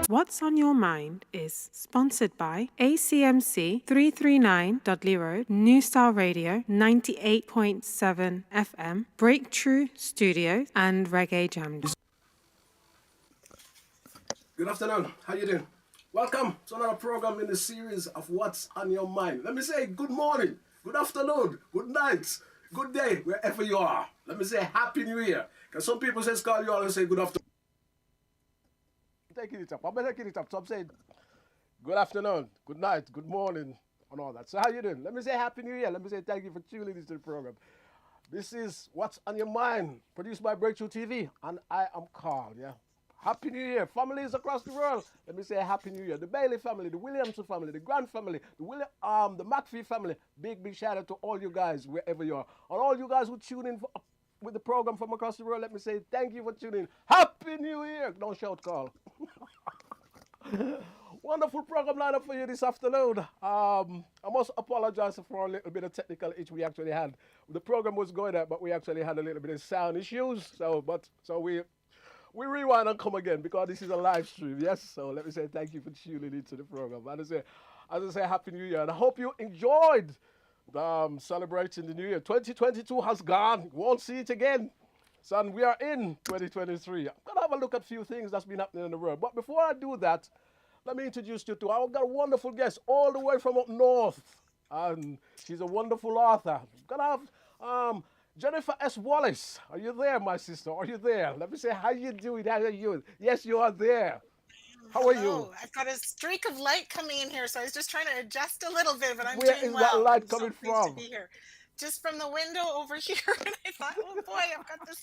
What's on Your Mind is sponsored by ACMC 339 Dudley Road, New Style Radio 98.7 FM, Breakthrough Studios, and Reggae Jam. Good afternoon. How you doing? Welcome to another program in the series of What's on Your Mind. Let me say good morning, good afternoon, good night, good day, wherever you are. Let me say Happy New Year. Because some people say, Carl, you always say good afternoon. Taking it up. I'm taking it up. So I'm saying good afternoon, good night, good morning, and all that. So how you doing? Let me say Happy New Year. Let me say thank you for tuning into the program. This is What's on Your Mind, produced by Breakthrough TV, and I am Carl, yeah? Happy New Year, families across the world. Let me say Happy New Year. The Bailey family, the Williamson family, the Grant family, the McPhee family. Big shout out to all you guys wherever you are, and all you guys who tune in with the program from across the world. Let me say thank you for tuning in. Happy New Year! Don't shout, Carl. Wonderful program lineup for you this afternoon. I must apologize for a little bit of technical issue we actually had. The program was going out, but we actually had a little bit of sound issues. So we rewind and come again because this is a live stream, yes? So let me say thank you for tuning into the program. As I say, Happy New Year. And I hope you enjoyed celebrating the New Year. 2022 has gone. Won't see it again. Son, we are in 2023. I'm going to have a look at a few things that's been happening in the world. But before I do that, let me introduce you to, I've got a wonderful guest all the way from up north. And she's a wonderul author. I'm going to have Jennifer S. Wallace. Are you there, my sister? Are you there? Let me say, how you doing? How are you? Yes, you are there. How are you? I've got a streak of light coming in here, so I was just trying to adjust a little bit, but I'm Where doing is well. that light I'm coming so pleased to from? be here. Just from the window over here, and I thought, oh boy, I've got this.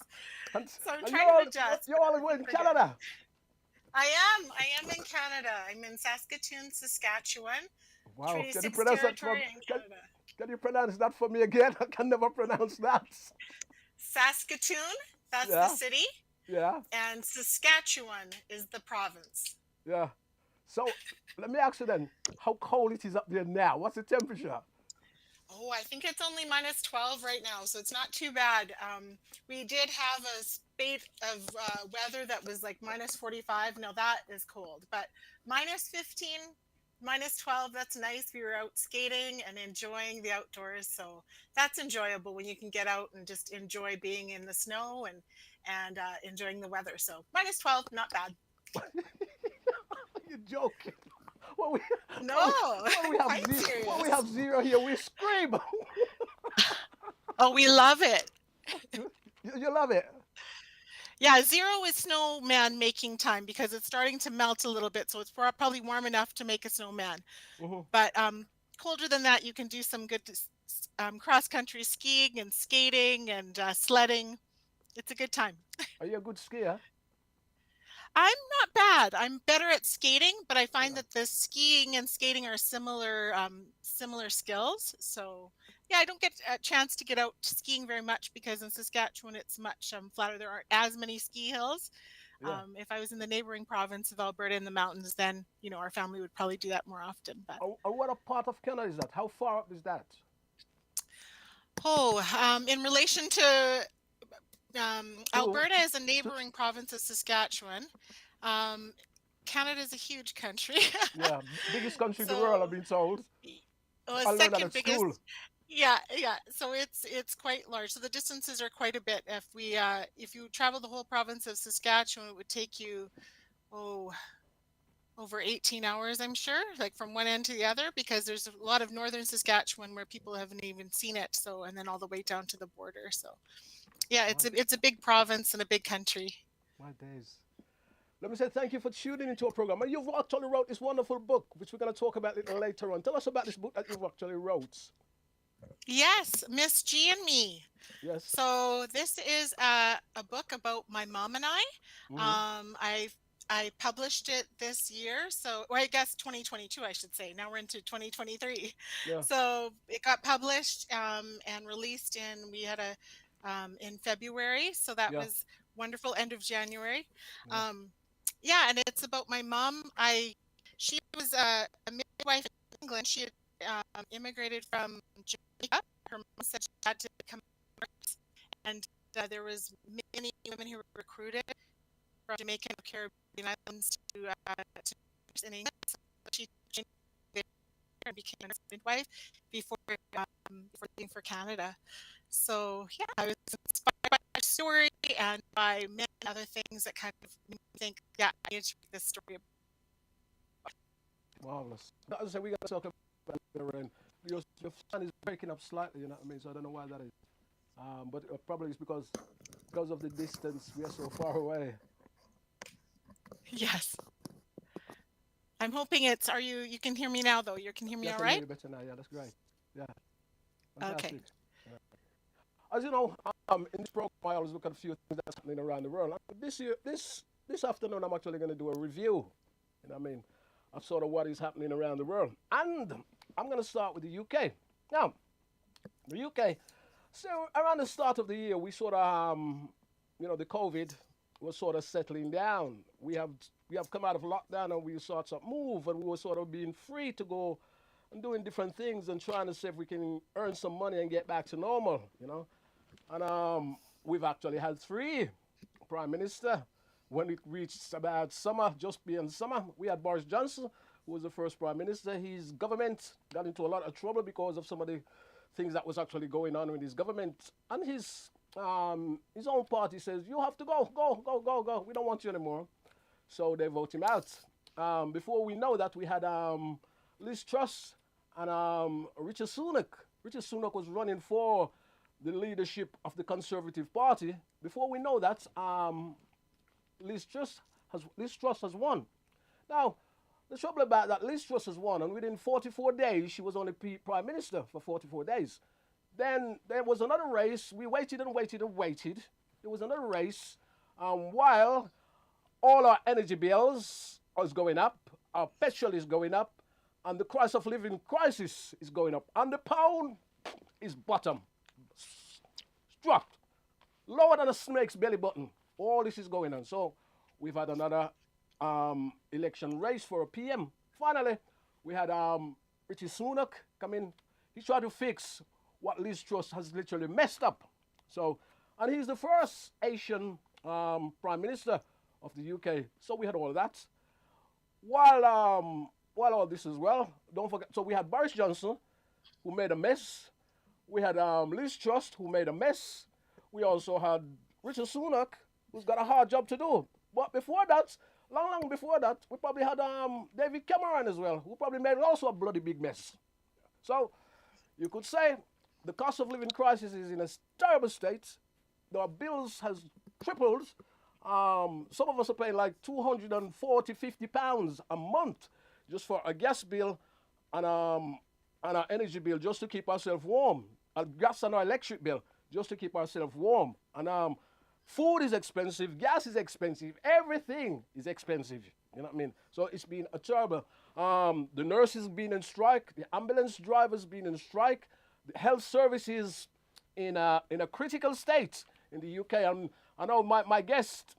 So I'm trying to adjust. You're all the way in Canada. I am in Canada. I'm in Saskatoon, Saskatchewan. Wow. Can you 36th pronounce that for territory in Canada. Can you pronounce that for me again? I can never pronounce that. Saskatoon, that's the city. Yeah. And Saskatchewan is the province. Yeah. So let me ask you then, how cold it is up there now? What's the temperature? Oh, I think it's only minus 12 right now, so it's not too bad. We did have a spate of weather that was like minus 45. Now that is cold, but minus 15, minus 12, that's nice. We were out skating and enjoying the outdoors, so that's enjoyable when you can get out and just enjoy being in the snow and enjoying the weather. So minus 12, not bad. You're joking. Well, we have zero here, we scream. Oh, we love it. You love it. Yeah, 0 is snowman making time because it's starting to melt a little bit, so it's probably warm enough to make a snowman. Mm-hmm. But colder than that, you can do some good cross-country skiing and skating and sledding. It's a good time. Are you a good skier? I'm not bad. I'm better at skating, but I find that the skiing and skating are similar skills. So yeah, I don't get a chance to get out skiing very much because in Saskatchewan it's much flatter. There aren't as many ski hills. Yeah. If I was in the neighboring province of Alberta in the mountains, then our family would probably do that more often. But what a part of Canada is that? How far up is that? In relation to Alberta is a neighboring province of Saskatchewan. Canada is a huge country. Yeah, biggest country in the world, I've been told. Second biggest. School. Yeah. So it's quite large. So the distances are quite a bit. If you travel the whole province of Saskatchewan, it would take you over 18 hours, I'm sure, like from one end to the other, because there's a lot of northern Saskatchewan where people haven't even seen it. So and then all the way down to the border. So yeah, it's a big province and a big country. My days. Let me say thank you for tuning into our program. And you've actually wrote this wonderful book, which we're going to talk about a little later on. Tell us about this book that you've actually wrote. Yes, Miss G and Me. Yes. So this is a book about my mom and I. Mm-hmm. I published it this year. So, or I guess 2022, I should say. Now we're into 2023. Yeah. So it got published and released in February. So that was wonderful. End of January. And it's about my mom. She was a midwife in England. She had immigrated from Jamaica. Her mom said she had to come and there was many women who were recruited from Jamaican Caribbean Islands to in England. So she changed and became a midwife before before leaving for Canada. So yeah, I was inspired by her story and by many other things that kind of made me think, yeah, I need to read this story. Marvelous. As I say, we got to talk about it, and your sound is breaking up slightly. You know what I mean? So I don't know why that is. But probably it's because of the distance. We are so far away. Yes, I'm hoping it's. Are you? You can hear me now, though. You can hear me Yeah, I all can hear right? you better now. Yeah, that's great. Yeah, Okay. fantastic. Yeah. As you know, in this program, I always look at a few things that's happening around the world. This year, this afternoon, I'm actually going to do a review. You know what I mean? Of sort of what is happening around the world, and I'm going to start with the UK. Now, the UK. So around the start of the year, we sort of, the COVID was sort of settling down. We have come out of lockdown and we sort of move, and we were sort of being free to go and doing different things and trying to see if we can earn some money and get back to normal. And we've actually had three prime minister. When it reached about summer, just beyond summer, we had Boris Johnson, who was the first prime minister. His government got into a lot of trouble because of some of the things that was actually going on with his government. And his own party says, you have to go, go, go, go, go. We don't want you anymore. So they vote him out. Before we know that, we had Liz Truss and Richard Sunak. Richard Sunak was running for the leadership of the Conservative Party. Before we know that, Liz Truss has won. Now, the trouble about that, Liz Truss has won, and within 44 days, she was only prime minister for 44 days. Then there was another race. We waited and waited and waited. There was another race while all our energy bills is going up, our petrol is going up, and the cost of living crisis is going up, and the pound is bottom, dropped, lower than a snake's belly button. All this is going on. So we've had another election race for a PM. Finally, we had Richie Sunak come in. He tried to fix what Liz Truss has literally messed up. So, and he's the first Asian prime minister of the UK. So we had all that. While all this as well, don't forget. So we had Boris Johnson, who made a mess. We had Liz Truss, who made a mess. We also had Richard Sunak, who's got a hard job to do. But before that, long before that, we probably had David Cameron as well, who probably made also a bloody big mess. So you could say the cost of living crisis is in a terrible state. The bills has tripled. Some of us are paying like 240, 50 pounds a month just for a gas bill and our energy bill just to keep ourselves warm. A gas and our electric bill just to keep ourselves warm. And food is expensive, gas is expensive, everything is expensive. You know what I mean? So it's been a terrible. The nurses been in strike, the ambulance drivers been in strike, the health services in a critical state in the UK. And I know my guest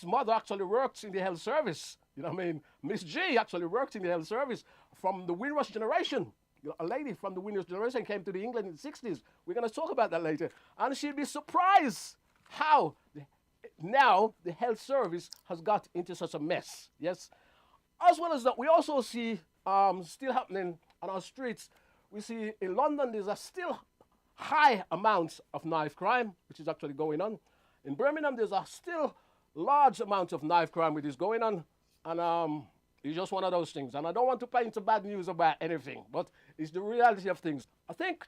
mother actually works in the health service. You know what I mean? Miss G actually worked in the health service from the Windrush generation. You know, a lady from the Windrush generation came to the England in the 60s. We're going to talk about that later. And she'd be surprised how now the health service has got into such a mess. Yes. As well as that, we also see still happening on our streets. We see in London there's a still high amounts of knife crime, which is actually going on. In Birmingham, there's a still large amount of knife crime which is going on. And it's just one of those things. And I don't want to paint bad news about anything, but it's the reality of things. I think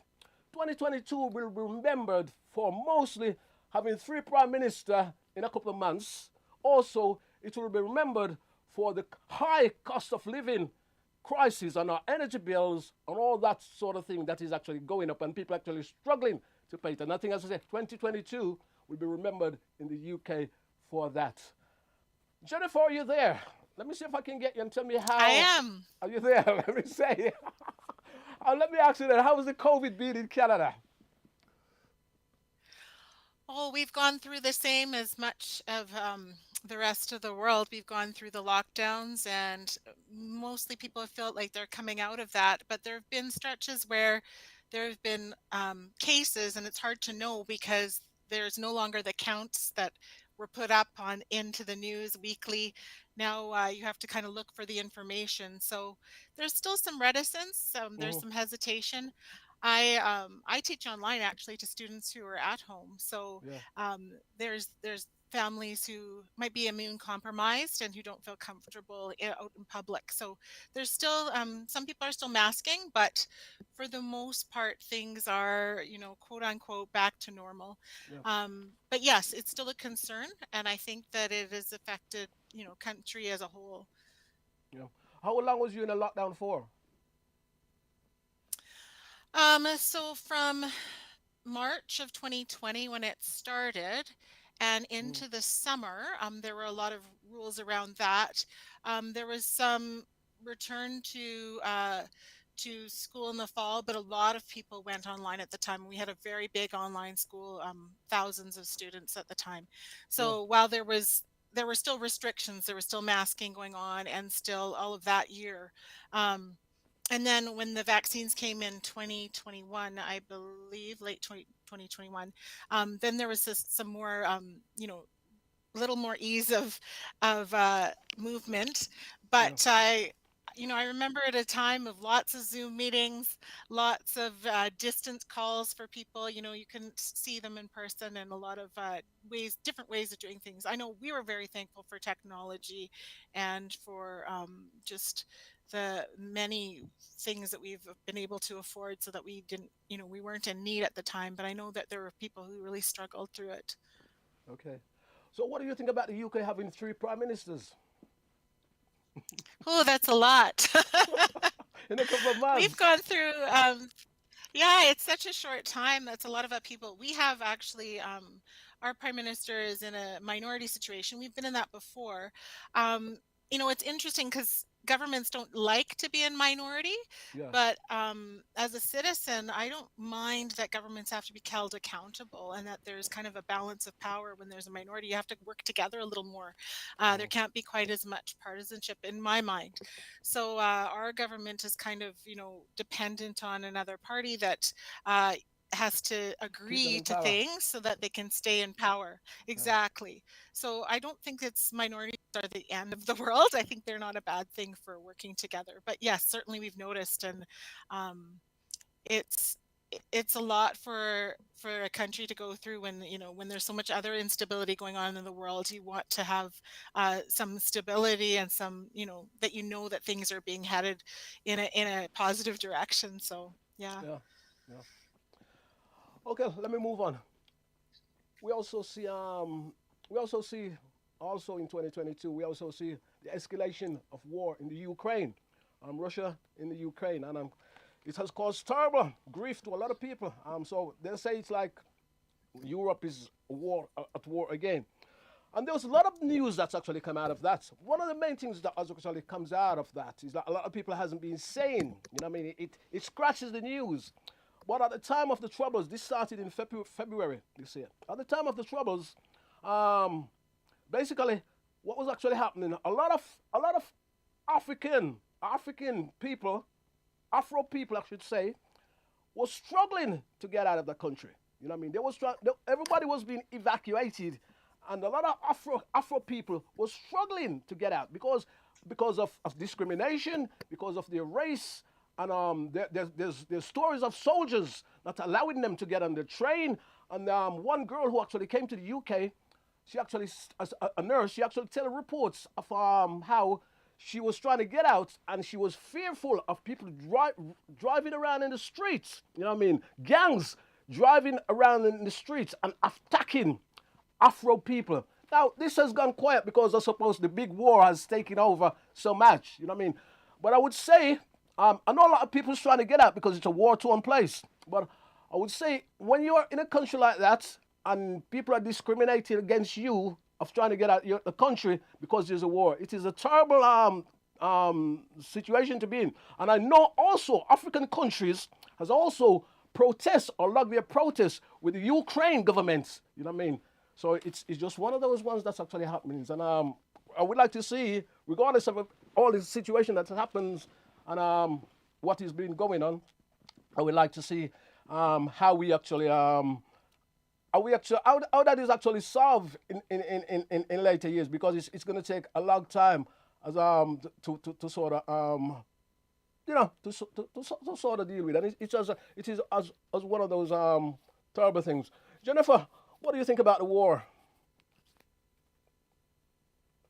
2022 will be remembered for mostly having three prime ministers in a couple of months. Also, it will be remembered for the high cost of living crisis and our energy bills and all that sort of thing that is actually going up and people actually struggling to pay it. And I think, as I said, 2022 will be remembered in the UK for that. Jennifer, are you there? Let me see if I can get you and tell me how. I am. Are you there? Let me say. Let me ask you that. How was the COVID been in Canada? Oh, we've gone through the same as much of the rest of the world. We've gone through the lockdowns, and mostly people have felt like they're coming out of that. But there have been stretches where there have been cases, and it's hard to know because there's no longer the counts that were put up on into the news weekly. Now you have to kind of look for the information. So there's still some reticence. There's Hmm. some hesitation. I teach online actually to students who are at home. So Yeah. there's families who might be immune compromised and who don't feel comfortable out in public. So there's still some people are still masking, but for the most part, things are, quote unquote, back to normal. Yeah. But yes, it's still a concern, and I think that it has affected, country as a whole. Yeah. How long was you in a lockdown for? So from March of 2020 when it started and Mm. into the summer, there were a lot of rules around that. There was some return to school in the fall, but a lot of people went online at the time. We had a very big online school, thousands of students at the time. Yeah. So while there were still restrictions, there was still masking going on, and still all of that year. Um, and then when the vaccines came in 2021, I believe late 2021, then there was some more, little more ease of movement. Yeah. But I remember at a time of lots of Zoom meetings, lots of distance calls for people. You couldn't see them in person, and a lot of different ways of doing things. I know we were very thankful for technology and for just the many things that we've been able to afford, so that we didn't, we weren't in need at the time. But I know that there were people who really struggled through it. Okay. So what do you think about the UK having three prime ministers Oh, that's a lot. in a couple of We've months? gone through, yeah, it's such a short time. That's a lot of people. We have actually, our prime minister is in a minority situation. We've been in that before. Um, it's interesting because governments don't like to be in minority, Yeah. but as a citizen, I don't mind that governments have to be held accountable, and that there's kind of a balance of power when there's a minority. You have to work together a little more. There Mm. can't be quite as much partisanship in my mind. So our government is kind of, dependent on another party that has to Keep them agree in to power. things so that they can stay in power. Yeah. Exactly. So I don't think it's minorities are the end of the world. I think they're not a bad thing for working together. But yes, certainly we've noticed, and um, it's it's a lot for a country to go through when, when there's so much other instability going on in the world. You want to have some stability, and some, that that things are being headed in a positive direction. So yeah. Yeah. Yeah. Okay. Let me move on. We also see. We also see. Also in 2022, we also see the escalation of war in the Ukraine. Russia in the Ukraine, and it has caused terrible grief to a lot of people. So they say it's like Europe is at war again. And there's a lot of news that's actually come out of that. One of the main things that actually comes out of that is that a lot of people hasn't been saying. You know what I mean? It scratches the news. But at the time of the Troubles, this started in February this year. At the time of the Troubles, um, basically, what was actually happening? A lot of African people, Afro people, I should say, was struggling to get out of the country. You know what I mean? Everybody was being evacuated, and a lot of Afro people was struggling to get out because of discrimination, because of their race, and there's stories of soldiers not allowing them to get on the train. And one girl who actually came to the UK, she actually, as a nurse, she actually tell reports of how she was trying to get out, and she was fearful of people driving around in the streets. You know what I mean? Gangs driving around in the streets and attacking Afro people. Now, this has gone quiet because I suppose the big war has taken over so much. You know what I mean? But I would say, I know a lot of people's trying to get out because it's a war-torn place. But I would say when you're in a country like that and people are discriminating against you of trying to get out the country because there's a war, it is a terrible situation to be in. And I know also African countries has also protest or log their protests with the Ukraine government. You know what I mean? So it's just one of those ones that's actually happening. And I would like to see, regardless of all the situation that happens and what has been going on, I would like to see how we actually are we actually how that is actually solved in later years, because it's going to take a long time as to sort of to sort of deal with, and it's as it is as one of those terrible things. Jennifer, what do you think about the war?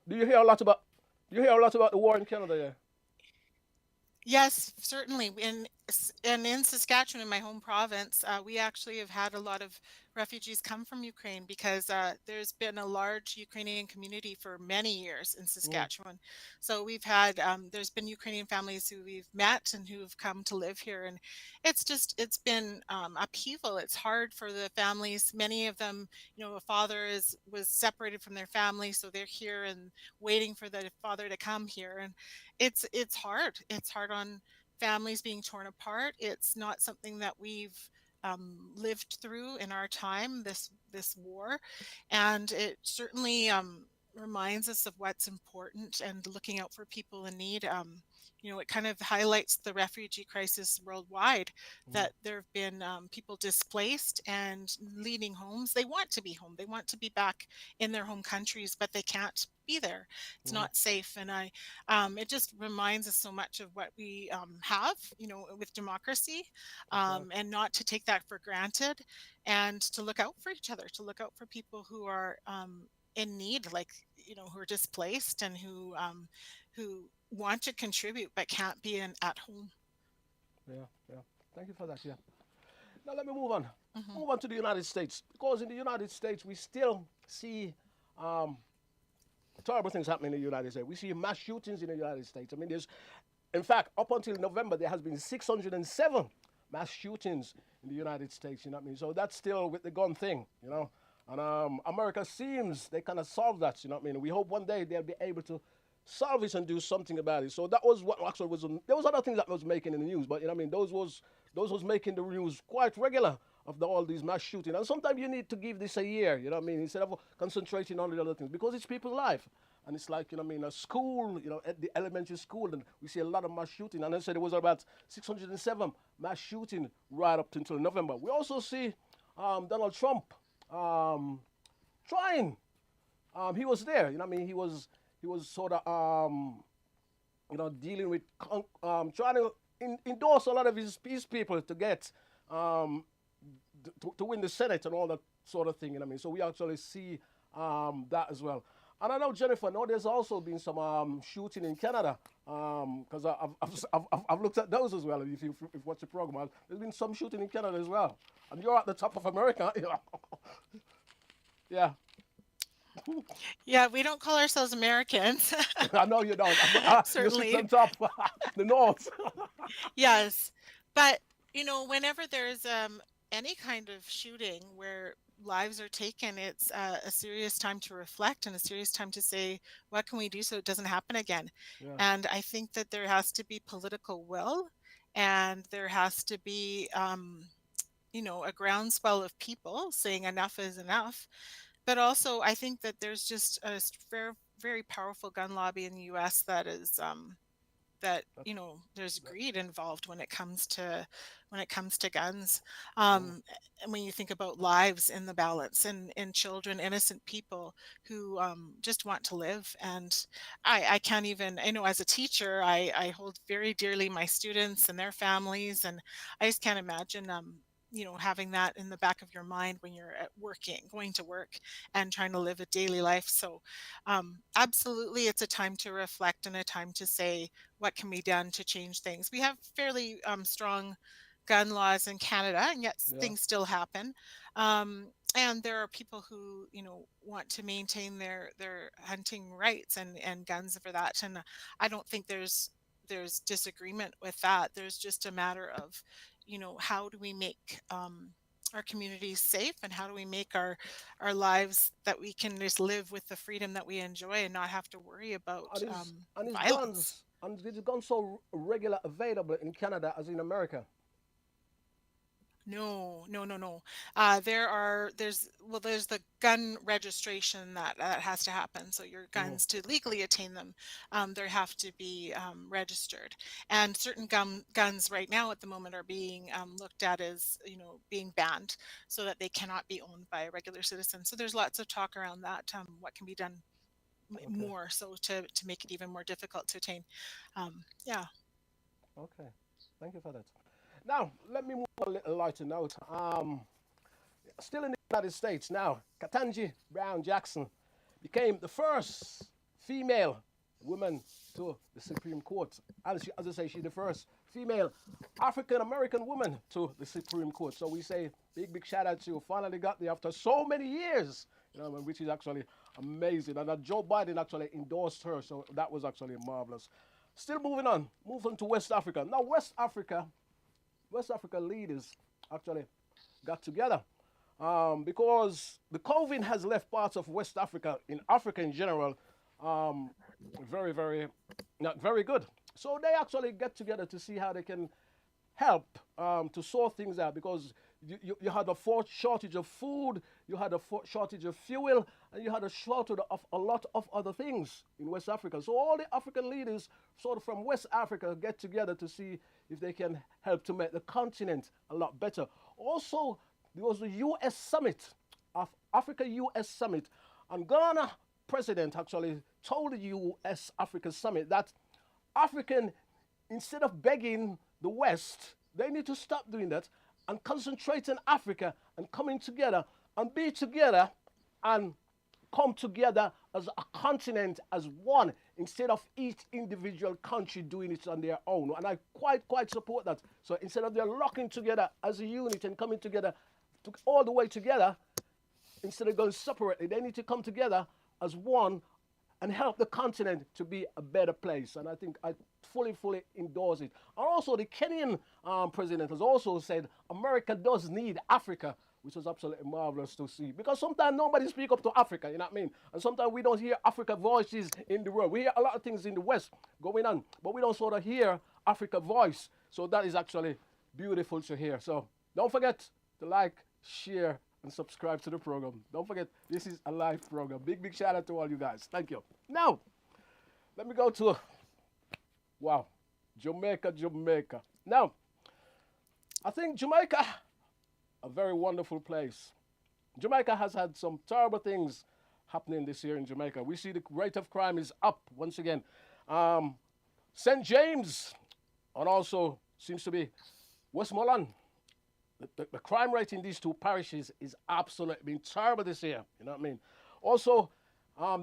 Do you hear a lot about do you hear a lot about the war in Canada? Yeah. Yes, certainly. And in Saskatchewan, in my home province, we actually have had a lot of refugees come from Ukraine because there's been a large Ukrainian community for many years in Mm, Saskatchewan. So we've had there's been Ukrainian families who we've met and who've come to live here, and it's been upheaval. It's hard for the families. Many of them, a father is was separated from their family, so they're here and waiting for the father to come here, and it's hard. It's hard on families being torn apart. It's not something that we've lived through in our time, this war, and it certainly reminds us of what's important and looking out for people in need. It kind of highlights the refugee crisis worldwide, mm, that there have been people displaced and leaving homes. They want to be home. They want to be back in their home countries, but they can't be there. It's mm, not safe. And it just reminds us so much of what we have, with democracy, that's right. and not to take that for granted, and to look out for each other, to look out for people who are in need, like, who are displaced and who want to contribute but can't be at home. Yeah, yeah. Thank you for that. Yeah. Now let me move on. Hmm. Move on to the United States, because in the United States we still see um, terrible things happening in the United States. We see mass shootings in the United States. I mean, in fact, up until November, there has been 607 mass shootings in the United States. You know what I mean? So that's still with the gun thing. And America seems they kind of solved that. You know what I mean? We hope one day they'll be able to solve it and do something about it. So that was what actually was. There was other things that was making in the news, but you know what I mean? Those was making the news quite regular of all these mass shooting. And sometimes you need to give this a year. You know what I mean? Instead of concentrating on the other things, because it's people's life. And it's like, you know what I mean, a school, at the elementary school, and we see a lot of mass shooting. And I said it was about 607 mass shooting right up until November. We also see Donald Trump um, trying. He was there, you know what I mean? He was sort of dealing with trying to endorse a lot of his peace people to get um, to win the Senate and all that sort of thing. You know what I mean? So we actually see that as well. And I know, Jennifer, I know there's also been some shooting in Canada, because I've looked at those as well. If you've watched the program, there's been some shooting in Canada as well. And you're at the top of America. Yeah. Yeah, we don't call ourselves Americans. I know you don't. You sit Certainly. on top, the North. Yes. But, whenever there's any kind of shooting where lives are taken, it's a serious time to reflect and a serious time to say, what can we do so it doesn't happen again? Yeah. And I think that there has to be political will, and there has to be, a groundswell of people saying enough is enough. But also, I think that there's just a very, very powerful gun lobby in the US that is that That, there's that, greed involved when it comes to guns, mm. and when you think about lives in the balance, and children, innocent people who just want to live. And I can't even, as a teacher, I hold very dearly my students and their families, and I just can't imagine having that in the back of your mind when you're at working going to work and trying to live a daily life. So absolutely, it's a time to reflect and a time to say, what can be done to change things. We have fairly strong gun laws in Canada, and yet Yeah. things still happen. And there are people who, want to maintain their hunting rights and guns for that. And I don't think there's disagreement with that. There's just a matter of, how do we make our communities safe, and how do we make our lives that we can just live with the freedom that we enjoy and not have to worry about And his violence. guns so regular available in Canada as in America. No, no, no, no. There's the gun registration that has to happen. So your Hmm. guns, to legally attain them, they have to be registered. And certain guns right now at the moment are being looked at as, being banned, so that they cannot be owned by a regular citizen. So there's lots of talk around that. What can be done Okay. more so to make it even more difficult to attain. Yeah. Okay. Thank you for that. Now, let me move on a little lighter note. Still in the United States now, Ketanji Brown Jackson became the first female woman to the Supreme Court. And she, as I say, she's the first female African American woman to the Supreme Court. So we say big shout out to you. Finally got there after so many years, which is actually amazing. And that Joe Biden actually endorsed her, so that was actually marvelous. Still moving to West Africa. Now, West Africa leaders actually got together because the COVID has left parts of West Africa, in Africa in general, um, very, not very good. So they actually get together to see how they can help to sort things out because you had a shortage of food, you had a shortage of fuel, and you had a shortage of a lot of other things in West Africa. So all the African leaders, sort of from West Africa, get together to see if they can help to make the continent a lot better. Also, there was the U.S. summit, of Africa U.S. summit, and Ghana president actually told the U.S. Africa summit that African, instead of begging the West, they need to stop doing that and concentrate on Africa and coming together and be together and come together as a continent, as one, instead of each individual country doing it on their own. And I quite support that. So instead of they're locking together as a unit and coming together all the way together, instead of going separately, they need to come together as one and help the continent to be a better place. And I think I fully endorse it. And also the Kenyan president has also said America does need Africa, which was absolutely marvelous to see. Because sometimes nobody speak up to Africa, you know what I mean? And sometimes we don't hear Africa voices in the world. We hear a lot of things in the West going on, but we don't sort of hear Africa voice. So that is actually beautiful to hear. So don't forget to like, share, and subscribe to the program. Don't forget, this is a live program. Big shout out to all you guys. Thank you. Now, let me go to, wow, Jamaica. Now, I think Jamaica, a very wonderful place. Jamaica has had some terrible things happening this year in Jamaica. We see the rate of crime is up once again. St. James, and also seems to be Westmoreland. The crime rate in these two parishes is absolutely been terrible this year. You know what I mean? Also,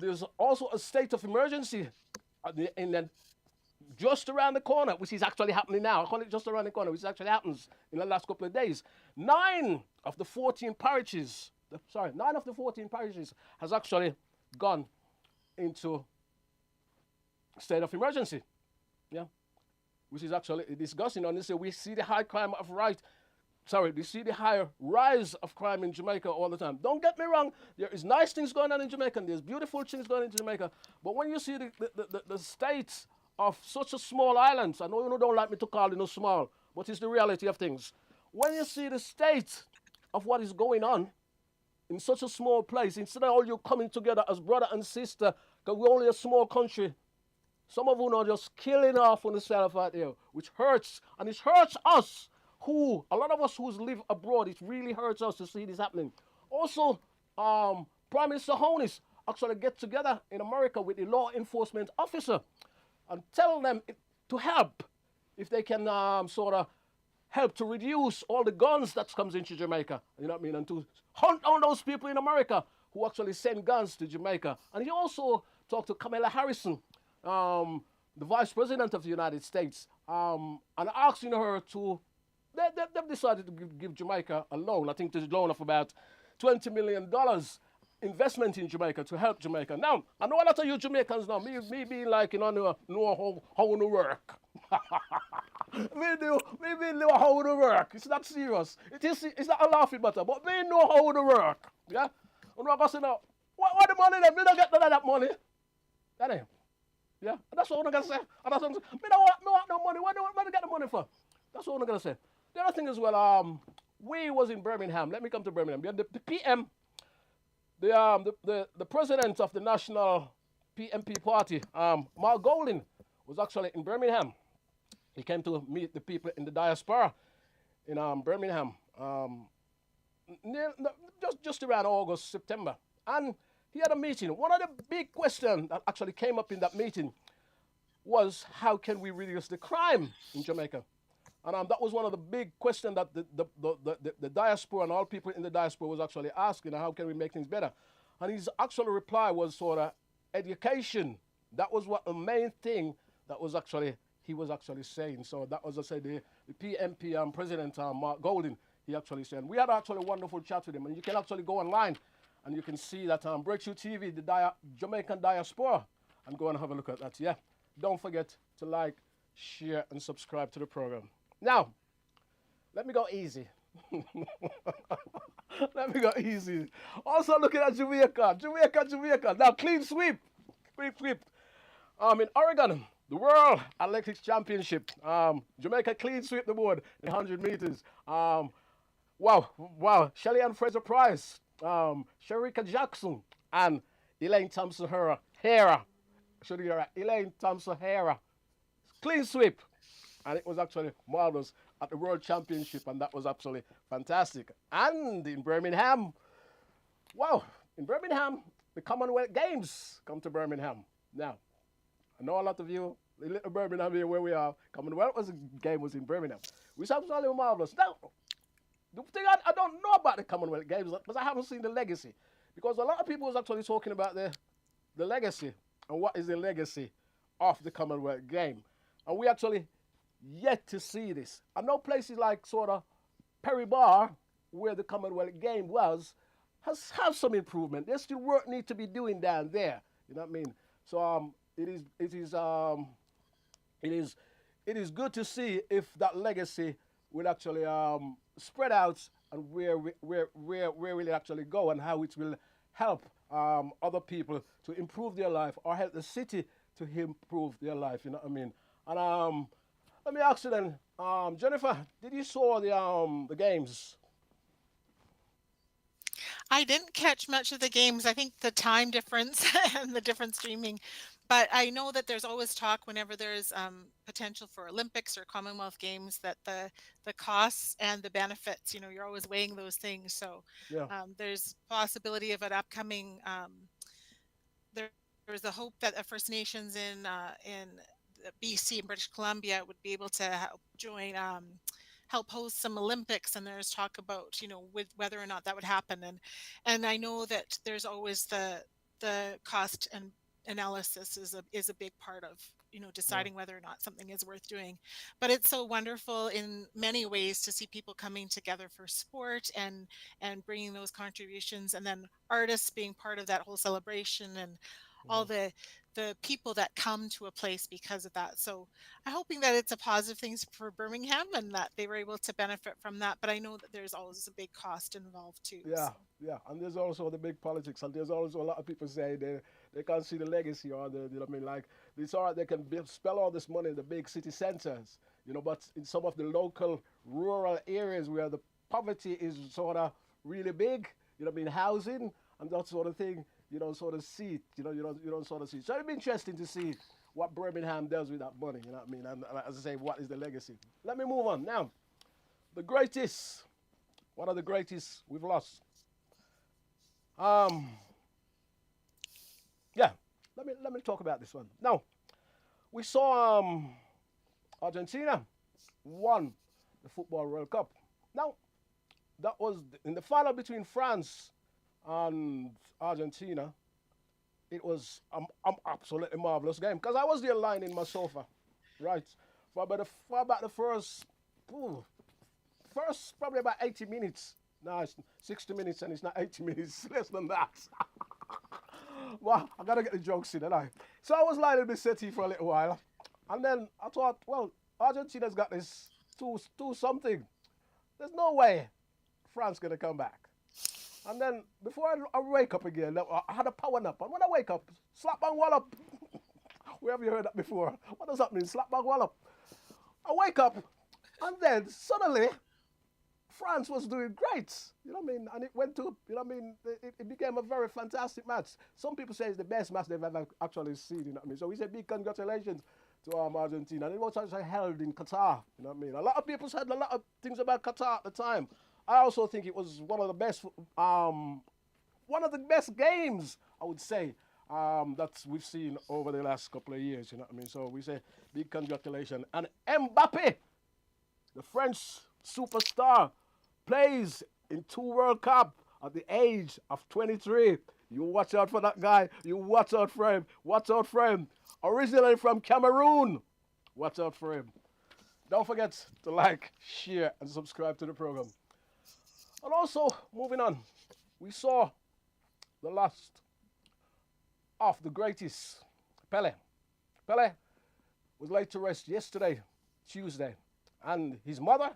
there's also a state of emergency just around the corner, which is actually happening now. I call it just around the corner, which actually happens in the last couple of days. 9 of the 14 parishes has actually gone into state of emergency. Yeah, which is actually disgusting. Honestly, we see the high crime of we see the higher rise of crime in Jamaica all the time. Don't get me wrong, there is nice things going on in Jamaica, and there's beautiful things going on in Jamaica, but when you see the state of such a small island, I know you don't like me to call it small, but it's the reality of things. When you see the state of what is going on in such a small place, instead of all you coming together as brother and sister, because we're only a small country, some of you are just killing off on yourself out there, which hurts, and it hurts us. A lot of us who live abroad, it really hurts us to see this happening. Also, Prime Minister Honis actually get together in America with the law enforcement officer and tell them to help if they can sort of help to reduce all the guns that comes into Jamaica. You know what I mean? And to hunt down those people in America who actually send guns to Jamaica. And he also talked to Kamala Harrison, the Vice President of the United States, and asking her to they've decided to give Jamaica a loan. I think there's a loan of about $20 million investment in Jamaica to help Jamaica. Now, I know a lot of you Jamaicans now, me being like, know how to work. me being know how to work. It's not serious. It's not a laughing matter, but me know how to work. Yeah? I'm not going to say now, what the money then? Me don't get none of that money. That ain't. Yeah? That's what I'm going to say. And that's what I'm saying. Me don't want no money. What do I get the money for? That's what I'm going to say. The other thing as well, we was in Birmingham. Let me come to Birmingham. The PM, the president of the National PMP Party, Mark Golding, was actually in Birmingham. He came to meet the people in the diaspora in Birmingham, just around August, September. And he had a meeting. One of the big questions that actually came up in that meeting was, how can we reduce the crime in Jamaica? And that was one of the big questions that the diaspora and all people in the diaspora was actually asking, how can we make things better? And his actual reply was sort of education. That was what the main thing that was actually, he was actually saying. So that was, I said, the PMP president, Mark Golding, he actually said. We had actually a wonderful chat with him. And you can actually go online and you can see that Breakthrough TV, the Jamaican diaspora, and go and have a look at that. Yeah. Don't forget to like, share, and subscribe to the program. Now, let me go easy. Let me go easy. Also looking at Jamaica. Now, clean sweep. In Oregon, the World Athletics Championship. Jamaica clean sweep the board in 100 meters. Wow. Shelly Ann Fraser-Price, Sherika Jackson, and Elaine Thompson-Hera. Elaine Thompson-Hera. Clean sweep. And it was actually marvelous at the World Championship, and that was absolutely fantastic. And in Birmingham, the Commonwealth Games come to Birmingham. Now, I know a lot of you, the little Birmingham here where we are, Commonwealth game was in Birmingham, which was absolutely marvelous. Now, the thing I don't know about the Commonwealth Games, because I haven't seen the legacy. Because a lot of people was actually talking about the legacy, and what is the legacy of the Commonwealth game. And we actually yet to see this. I know places like sort of Perry Bar, where the Commonwealth game was, have some improvement. There's still work need to be doing down there. You know what I mean? So it is good to see if that legacy will actually spread out, and where will it actually go, and how it will help other people to improve their life, or help the city to improve their life. You know what I mean? And let me ask you then, Jennifer, did you saw the games? I didn't catch much of the games. I think the time difference and the different streaming, but I know that there's always talk whenever there's potential for Olympics or Commonwealth Games, that the costs and the benefits, you're always weighing those things. So Yeah. there's possibility of an upcoming. There's a hope that the First Nations in BC and British Columbia would be able to help host some Olympics, and there's talk about with whether or not that would happen, and I know that there's always the cost and analysis is a big part of deciding whether or not something is worth doing. But it's so wonderful in many ways to see people coming together for sport and bringing those contributions, and then artists being part of that whole celebration, and all the people that come to a place because of that. So I'm hoping that it's a positive thing for Birmingham, and that they were able to benefit from that. But I know that there's always a big cost involved too. Yeah, so. yeah. And there's also the big politics, and there's also a lot of people say they can't see the legacy, or like, it's all right, they can spell all this money in the big city centers, but in some of the local rural areas where the poverty is sort of really big, housing and that sort of thing, you don't sort of see it, you don't sort of see it. So it'd be interesting to see what Birmingham does with that money, you know what I mean? And as I say, what is the legacy? Let me move on. Now, one of the greatest we've lost. Yeah, let me talk about this one. Now, we saw Argentina won the Football World Cup. Now, that was in the final between France and Argentina. It was an absolutely marvelous game, because I was there lying in my sofa, right, for about the first probably about 80 minutes. No, it's 60 minutes, and it's not 80 minutes, less than that. Well, I gotta get the jokes in, don't I? So I was lying in the settee for a little while, and then I thought, well, Argentina's got this 2-something. There's no way France gonna come back. And then before I wake up again, I had a power nap. And when I wake up, slap bang wallop. Where have you heard that before? What does that mean? Slap bang wallop. I wake up, and then suddenly France was doing great, you know what I mean? And it went to, you know what I mean? It became a very fantastic match. Some people say it's the best match they've ever actually seen, you know what I mean? So we say big congratulations to Argentina. And it was actually held in Qatar, you know what I mean? A lot of people said a lot of things about Qatar at the time. I also think it was one of the best games, I would say, that we've seen over the last couple of years, you know what I mean? So we say big congratulations. And Mbappe, the French superstar, plays in 2 World Cup at the age of 23. You watch out for that guy. You watch out for him. Watch out for him. Originally from Cameroon. Watch out for him. Don't forget to like, share, and subscribe to the program. And also, moving on, we saw the last of the greatest, Pele. Pele was laid to rest yesterday, Tuesday, and his mother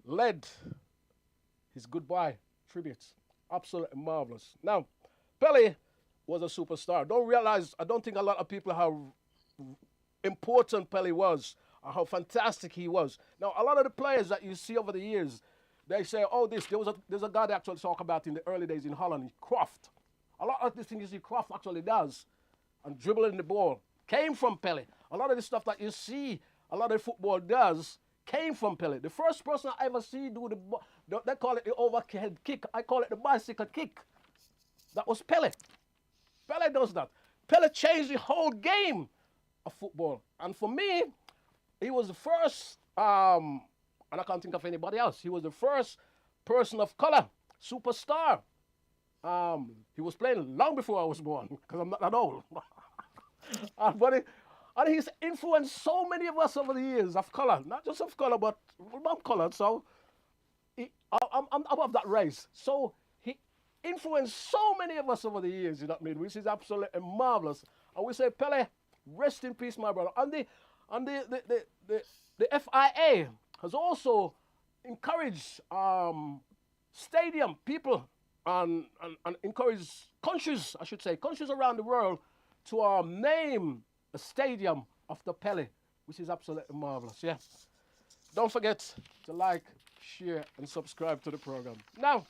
led his goodbye tribute. Absolutely marvelous. Now, Pele was a superstar. I don't think a lot of people how important Pele was, or how fantastic he was. Now, a lot of the players that you see over the years, they say, oh, there's a guy they actually talk about in the early days in Holland, Croft. A lot of the things you see Croft actually does, and dribbling the ball, came from Pele. A lot of the stuff that you see a lot of football does came from Pele. The first person I ever see do they call it the overhead kick. I call it the bicycle kick. That was Pele. Pele does that. Pele changed the whole game of football. And for me, he was the first, and I can't think of anybody else. He was the first person of color, superstar. He was playing long before I was born, because I'm not that old. And he's influenced so many of us over the years of color, not just of color, but I'm colored, so I'm above that race. So he influenced so many of us over the years, you know what I mean, which is absolutely marvelous. And we say, Pele, rest in peace, my brother. And the FIA has also encouraged stadium people and encouraged countries, I should say, countries around the world to name a stadium after Pele, which is absolutely marvelous. Yeah. Don't forget to like, share, and subscribe to the program. Now,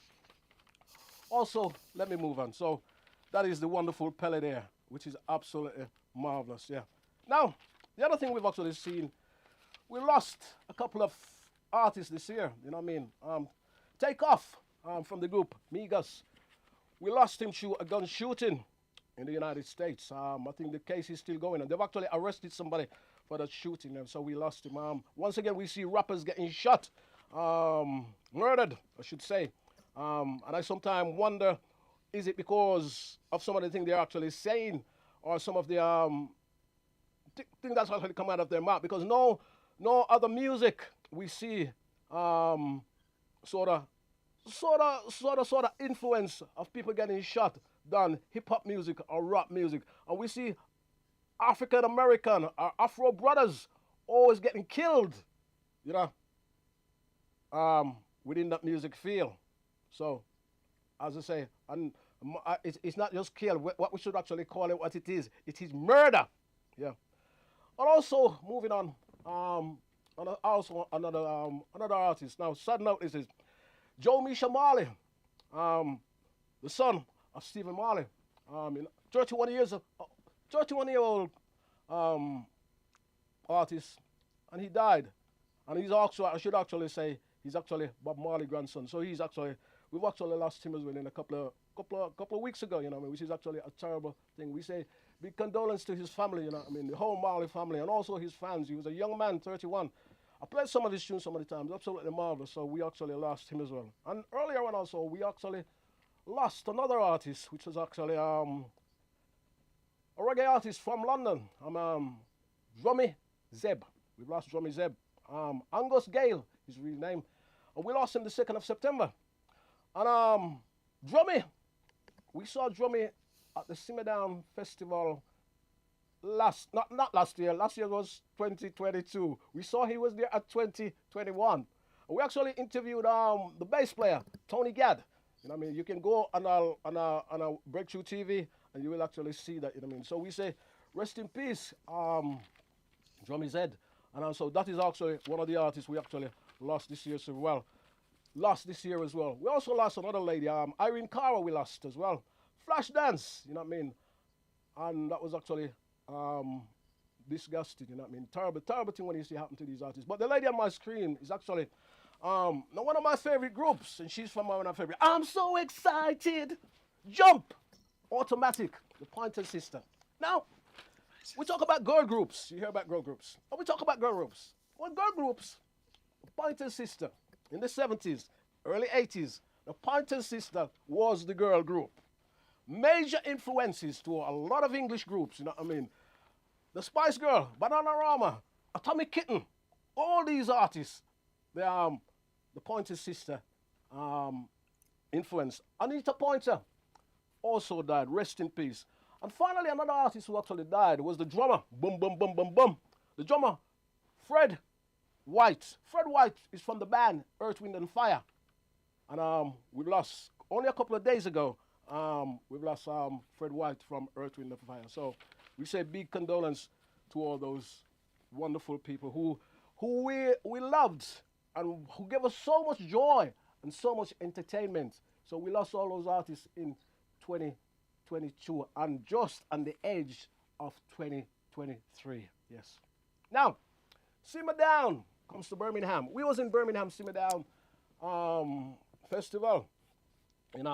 also, let me move on. So, that is the wonderful Pele there, which is absolutely marvelous. Yeah. Now, the other thing we've actually seen, we lost a couple of artists this year. You know what I mean? Take Off from the group Migas. We lost him through a gun shooting in the United States. I think the case is still going on. They've actually arrested somebody for that shooting, and so we lost him. Once again, we see rappers getting shot, murdered, I should say. And I sometimes wonder, is it because of some of the things they're actually saying, or some of the things that's actually come out of their mouth? Because no other music we see sort of influence of people getting shot than hip-hop music or rap music. And we see African American or Afro brothers always getting killed, you know, within that music field. So, as I say, and it's not just kill. What we should actually call it, what it is murder. Yeah. And also, moving on, also another artist. Now, sad note is Joe Misha Marley, the son of Stephen Marley, 31-year-old artist, and he died. And he's also, I should actually say, he's actually Bob Marley's grandson. So we've actually lost him as well in a couple of weeks ago, you know what I mean, which is actually a terrible thing. We say big condolence to his family, you know what I mean, the whole Marley family, and also his fans. He was a young man, 31. I played some of his tunes some of the times, absolutely marvelous, so we actually lost him as well. And earlier on also, we actually lost another artist, which was actually a reggae artist from London, Drummy Zeb. We've lost Drummy Zeb. Angus Gale, his real name. And we lost him the 2nd of September. And Drummy, we saw Drummy at the Simmer Down Festival not last year. Last year was 2022. We saw he was there at 2021. And we actually interviewed the bass player, Tony Gadd. You know what I mean? You can go on a Breakthrough TV and you will actually see that, you know what I mean? So we say, rest in peace, Drummy Zed. And also that is actually one of the artists we actually lost this year as well. lost this year as well. We also lost another lady, Irene Cara, we lost as well. Flashdance, you know what I mean? And that was actually disgusting, you know what I mean? Terrible, terrible thing when you see happen to these artists. But the lady on my screen is actually now one of my favorite groups, and she's from one of my favorite. I'm so excited. Jump, Automatic, the Pointer Sister. Now, we talk about girl groups. You hear about girl groups. But we talk about girl groups. Well, girl groups, the Pointer Sister in the 70s, early 80s, the Pointer Sister was the girl group. Major influences to a lot of English groups, you know what I mean? The Spice Girl, Bananarama, Atomic Kitten, all these artists, the Pointer Sister influence. Anita Pointer also died, rest in peace. And finally, another artist who actually died was the drummer, boom, boom, boom, boom, boom. The drummer, Fred White. Fred White is from the band Earth, Wind and Fire. And we've lost, only a couple of days ago, we've lost Fred White from Earth, Wind and Fire. So we say big condolence to all those wonderful people who we loved and who gave us so much joy and so much entertainment. So we lost all those artists in 2022 and just on the edge of 2023. Yes. Now, Simmer Down comes to Birmingham. We was in Birmingham Simmer Down festival in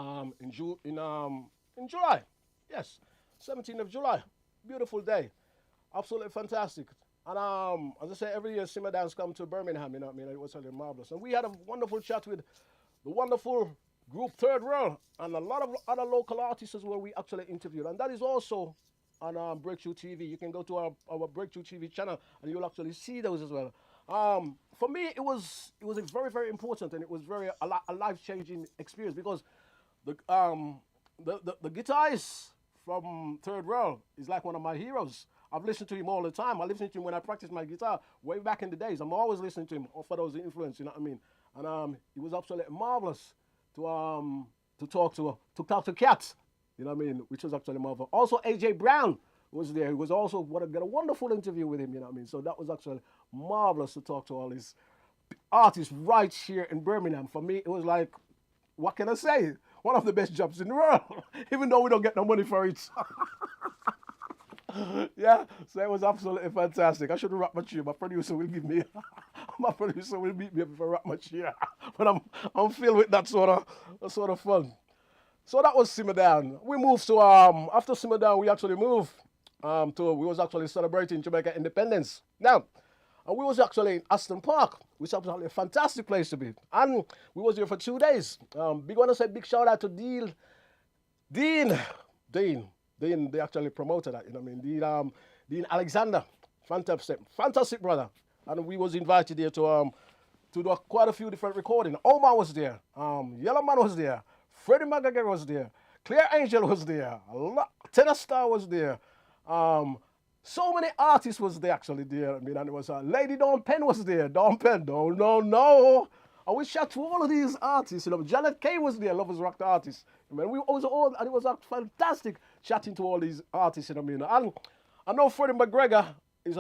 July. Yes, 17th of July. Beautiful day. Absolutely fantastic. And as I say, every year Simmer Downs come to Birmingham, you know what I mean? It was really marvelous. And we had a wonderful chat with the wonderful group Third World and a lot of other local artists as well we actually interviewed. And that is also on Breakthrough TV. You can go to our Breakthrough TV channel and you'll actually see those as well. For me, it was a very, very important and it was a life-changing experience because the guitarist from Third World is like one of my heroes. I've listened to him all the time. I listen to him when I practice my guitar way back in the days. I'm always listening to him for those influence, you know what I mean? And it was absolutely marvelous to talk to Cat, you know what I mean? Which was actually marvelous. Also, AJ Brown was there. He was also got a wonderful interview with him, you know what I mean? So that was actually marvelous to talk to all these artists right here in Birmingham. For me, it was like, what can I say? One of the best jobs in the world, even though we don't get no money for it. Yeah, so it was absolutely fantastic. I should have wrapped my chair. My producer will beat me up if I wrap my chair. But I'm filled with that sort of fun. So that was Simmer Down. We moved to after Simmer Down, we actually moved we was actually celebrating Jamaica independence. Now, we was actually in Aston Park, which was actually a fantastic place to be. And we was there for 2 days. Big shout out to Dean, they actually promoted that, you know what I mean? Dean Alexander, fantastic brother. And we was invited there to do quite a few different recordings. Omar was there, Yellow Man was there, Freddie McGregor was there, Claire Angel was there, Tenor Star was there. So many artists was there actually there. I mean, and it was Lady Dawn Penn was there. Dawn Penn, no. I wish chat to all of these artists. You know, Janet Kay was there, Lovers Rock the artist. I mean, and it was fantastic chatting to all these artists. You know what I mean? And I know Freddie McGregor is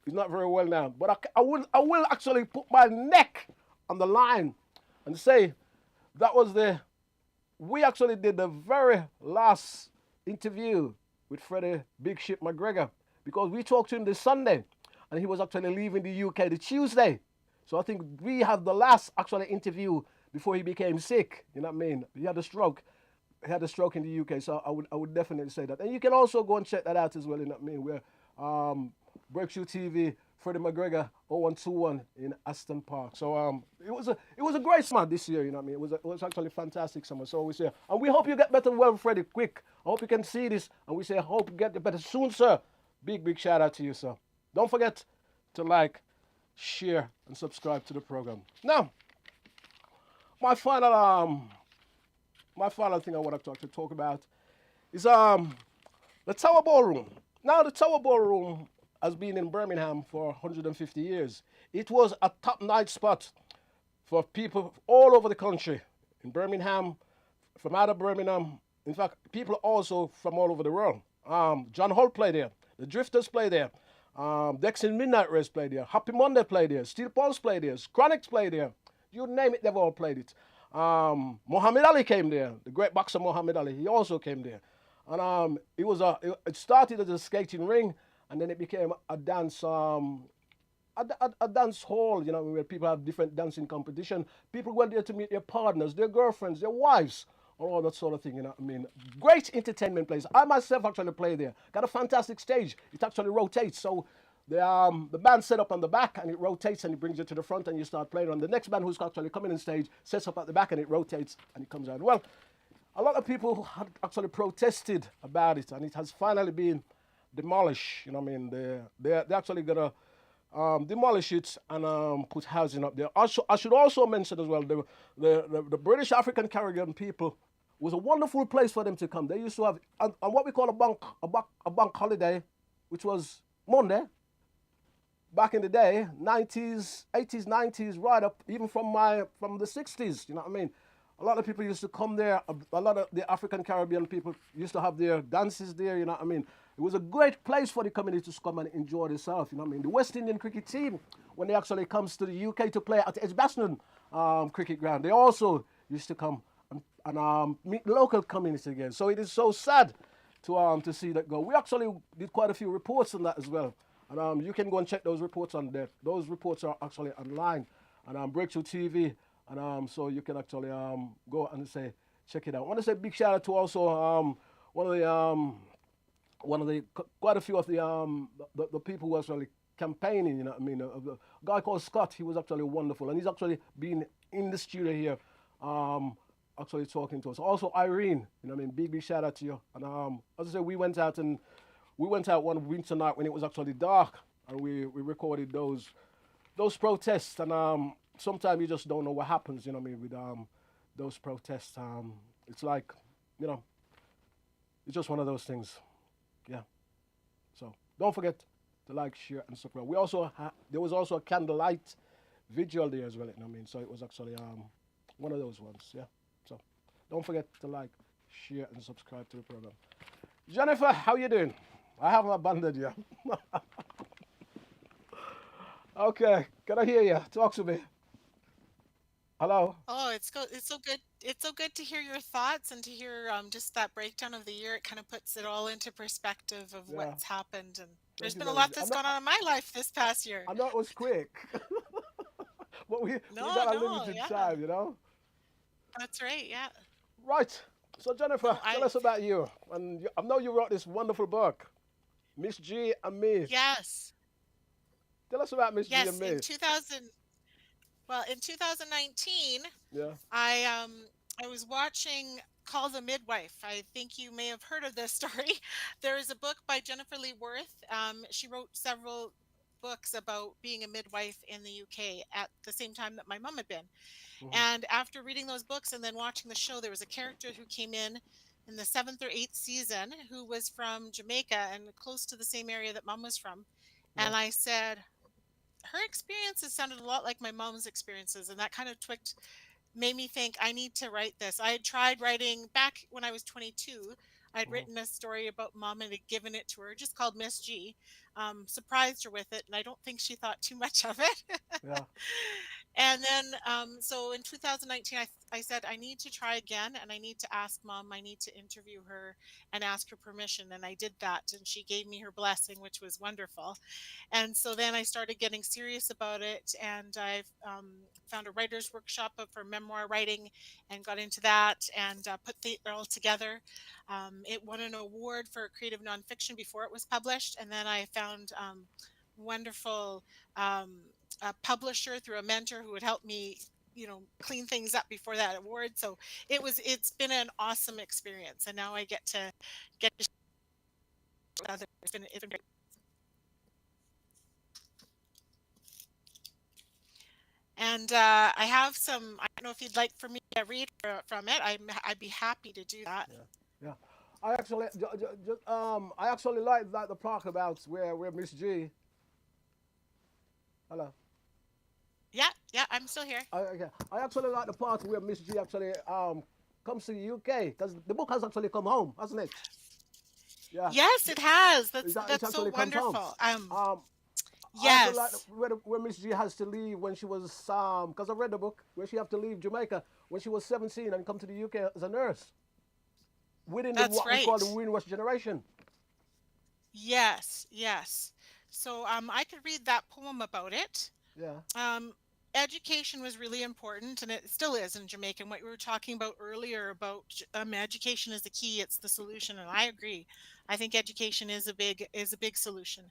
he's not very well now, but I will actually put my neck on the line and say we actually did the very last interview with Freddie Big Ship McGregor because we talked to him this Sunday and he was actually leaving the UK the Tuesday. So I think we had the last actually interview before he became sick. You know what I mean? He had a stroke. He had a stroke in the UK, so I would definitely say that. And you can also go and check that out as well. You know what I mean? We're Breakthrough TV, Freddie McGregor, 0121 in Aston Park. So it was a great summer this year. You know what I mean? It was actually a fantastic summer. So we say, and we hope you get better well, Freddie, quick. I hope you can see this, and we say, I hope you get better soon, sir. Big shout out to you, sir. Don't forget to like, share, and subscribe to the program. Now, my final thing I want to talk about is the Tower Ballroom. Now, the Tower Ballroom has been in Birmingham for 150 years. It was a top night spot for people all over the country. In Birmingham, from out of Birmingham, in fact, people also from all over the world. John Holt played there. The Drifters played there. Dexter Midnight Race played there. Happy Monday played there. Steel Pulse played there. Chronics played there. you name it, they've all played it. Muhammad Ali came there. The great boxer Muhammad Ali, he also came there. And it started as a skating ring, and then it became a dance a dance hall, where people have different dancing competition. People went there to meet their partners, their girlfriends, their wives, or all that sort of thing, Great entertainment place. I myself actually play there. Got a fantastic stage. It actually rotates. So the band set up on the back, and it rotates, and it brings you to the front, and you start playing on. The next band who's actually coming on stage sets up at the back, and it rotates, and it comes out. Well, a lot of people had actually protested about it, and it has finally been demolished. They're actually gonna demolish it and put housing up there. I should also mention as well the British African Caribbean people was a wonderful place for them to come. They used to have on what we call a bank holiday, which was Monday. Back in the day, 90s, 80s, 90s, right up even from the 60s. A lot of people used to come there. A lot of the African Caribbean people used to have their dances there. It was a great place for the community to come and enjoy themselves. The West Indian cricket team, when they actually comes to the UK to play at Edgbaston cricket ground, they also used to come and meet the local community again. So it is so sad to see that go. We actually did quite a few reports on that as well. And you can go and check those reports on there. Those reports are actually online on Breakthrough TV. And so you can actually go and check it out. I want to say big shout out to also quite a few of the people who was actually campaigning. A guy called Scott. He was actually wonderful, and he's actually been in the studio here, actually talking to us. Also Irene, big shout out to you. And as I said, we went out one winter night when it was actually dark, and we recorded those protests. And sometimes you just don't know what happens, with those protests. It's like, it's just one of those things. Yeah. So don't forget to like, share, and subscribe. There was also a candlelight vigil there as well. So it was actually one of those ones. Yeah. So don't forget to like, share, and subscribe to the program. Jennifer, how you doing? I haven't abandoned you. Okay, can I hear you? Talk to me. Hello. Oh, it's so good. It's so good to hear your thoughts and to hear just that breakdown of the year. It kind of puts it all into perspective of Yeah. what's happened. And Thank there's you been a very lot much. that's gone on in my life this past year. I know it was quick, but we No, got a no, limited yeah, time. that's right. Yeah. Right. So Jennifer, No, tell us about you. And I know you wrote this wonderful book, Miss G and Me. Yes. Tell us about Miss G and Yes. Me. In 2019, Yeah. I was watching Call the Midwife. I think you may have heard of this story. There is a book by Jennifer Lee Worth. She wrote several books about being a midwife in the UK at the same time that my mom had been. Mhm. And after reading those books and then watching the show, there was a character who came in the seventh or eighth season who was from Jamaica and close to the same area that mom was from. Yeah. And I said, her experiences sounded a lot like my mom's experiences, and that kind of made me think I need to write this. I had tried writing back when I was 22. I'd Mhm. written a story about mom and had given it to her, just called Miss G. Surprised her with it, and I don't think she thought too much of it. Yeah. And then, so in 2019, I said, I need to try again and I need to ask mom, I need to interview her and ask her permission. And I did that. And she gave me her blessing, which was wonderful. And so then I started getting serious about it. And I've found a writer's workshop for memoir writing and got into that and put it all together. It won an award for creative nonfiction before it was published. And then I found wonderful a publisher through a mentor who would help me clean things up before that award. So it's been an awesome experience, and now I get to share with others. It's been great. And I have some, I don't know if you'd like for me to read from it. I'd be happy to do that. Yeah. Yeah. I actually like the part about where Miss G. Hello. Yeah, I'm still here. Okay. I actually like the part where Miss G actually comes to the UK, because the book has actually come home, hasn't it? Yeah. Yes, it has. It That's so actually comes home. wonderful. I also like Yes, where Miss G has to leave when she was because I read the book where she have to leave Jamaica when she was 17 and come to the UK as a nurse within the that's what we call the right. Windrush generation. Yes, yes. So I could read that poem about it. Yeah. Um, Education was really important, and it still is in Jamaica. And what we were talking about earlier about education is the key; it's the solution, and I agree. I think education is a big solution.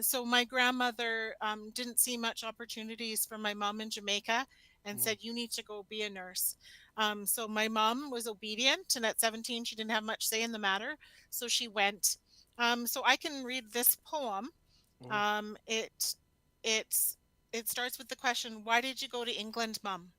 So my grandmother didn't see much opportunities for my mom in Jamaica, and Mm-hmm. said, "You need to go be a nurse." So my mom was obedient, and at 17, she didn't have much say in the matter, so she went. So I can read this poem. Mm-hmm. Um, it it's it starts with the question, "Why did you go to England, Mum?"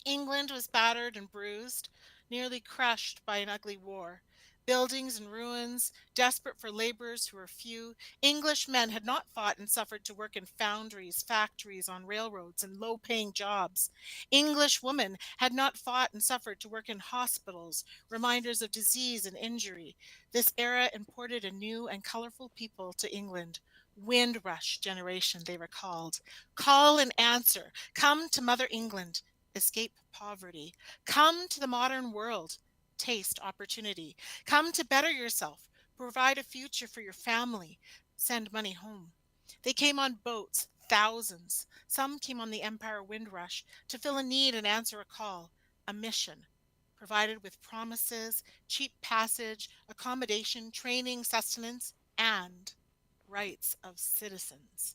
England was battered and bruised, nearly crushed by an ugly war. Buildings in ruins, desperate for laborers who were few, English men had not fought and suffered to work in foundries, factories, on railroads, and low paying jobs. English women had not fought and suffered to work in hospitals, reminders of disease and injury. This era imported a new and colorful people to England. Windrush generation, they were called. Call and answer. Come to Mother England. Escape poverty. Come to the modern world. Taste opportunity. Come to better yourself. Provide a future for your family. Send money home. They came on boats, thousands. Some came on the Empire Windrush to fill a need and answer a call, a mission. Provided with promises, cheap passage, accommodation, training, sustenance, and rights of citizens.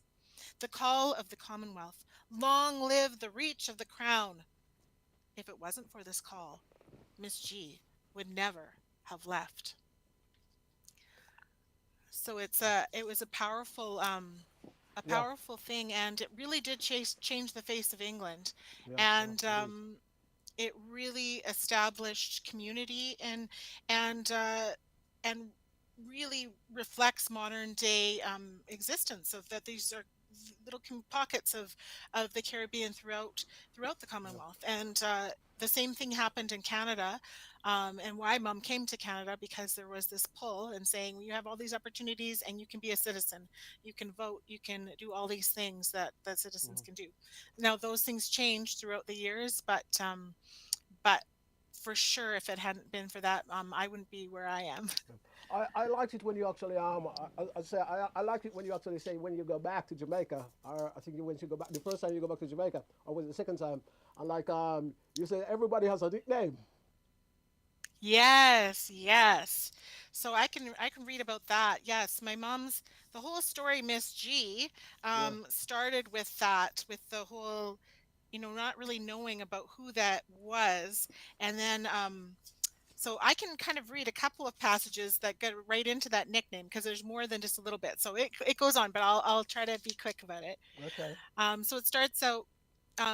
The call of the Commonwealth. Long live the reach of the crown. If it wasn't for this call, Miss G would never have left. So it was a Yeah. powerful thing, and it really did change the face of England, Yeah. Yeah. and It is. it really established community and uh, and really reflects modern day existence of that these are little pockets of the Caribbean throughout the Yeah. Commonwealth. And the same thing happened in Canada, and why Mom came to Canada, because there was this pull and saying, well, you have all these opportunities and you can be a citizen, you can vote, you can do all these things that citizens Mm-hmm. can do. Now those things changed throughout the years, but for sure, if it hadn't been for that, I wouldn't be where I am. I liked it when you actually I say I liked it when you actually say when you go back to Jamaica, or I think you when you go back the first time you go back to Jamaica, or was it the second time? And like you say everybody has a nickname. Yes, yes. So I can read about that. Yes, my mom's the whole story, Miss G, Yeah. started with that, with the whole, not really knowing about who that was, and then so I can kind of read a couple of passages that get right into that nickname, because there's more than just a little bit. So it goes on, but I'll try to be quick about it. Okay. So it starts out.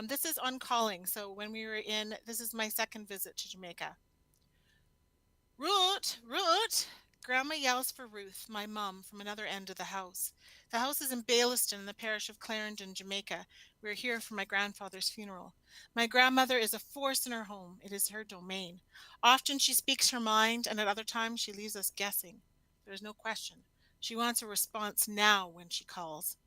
This is on calling. So when we were in, this is my second visit to Jamaica. Root, Root! Grandma yells for Ruth, my mum, from another end of the house. The house is in Baillieston in the parish of Clarendon, Jamaica. We are here for my grandfather's funeral. My grandmother is a force in her home. It is her domain. Often she speaks her mind, and at other times she leaves us guessing. There is no question. She wants a response now when she calls.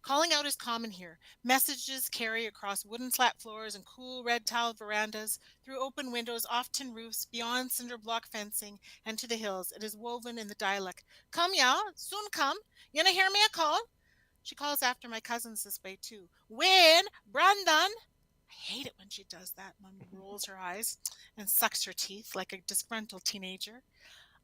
Calling out is common here. Messages carry across wooden slat floors and cool red tiled verandas, through open windows, off tin roofs, beyond cinder block fencing, and to the hills. It is woven in the dialect. Come, ya, soon come. You na hear me a call? She calls after my cousins this way too. Win, Brandon. I hate it when she does that. Mum rolls her eyes and sucks her teeth like a disgruntled teenager.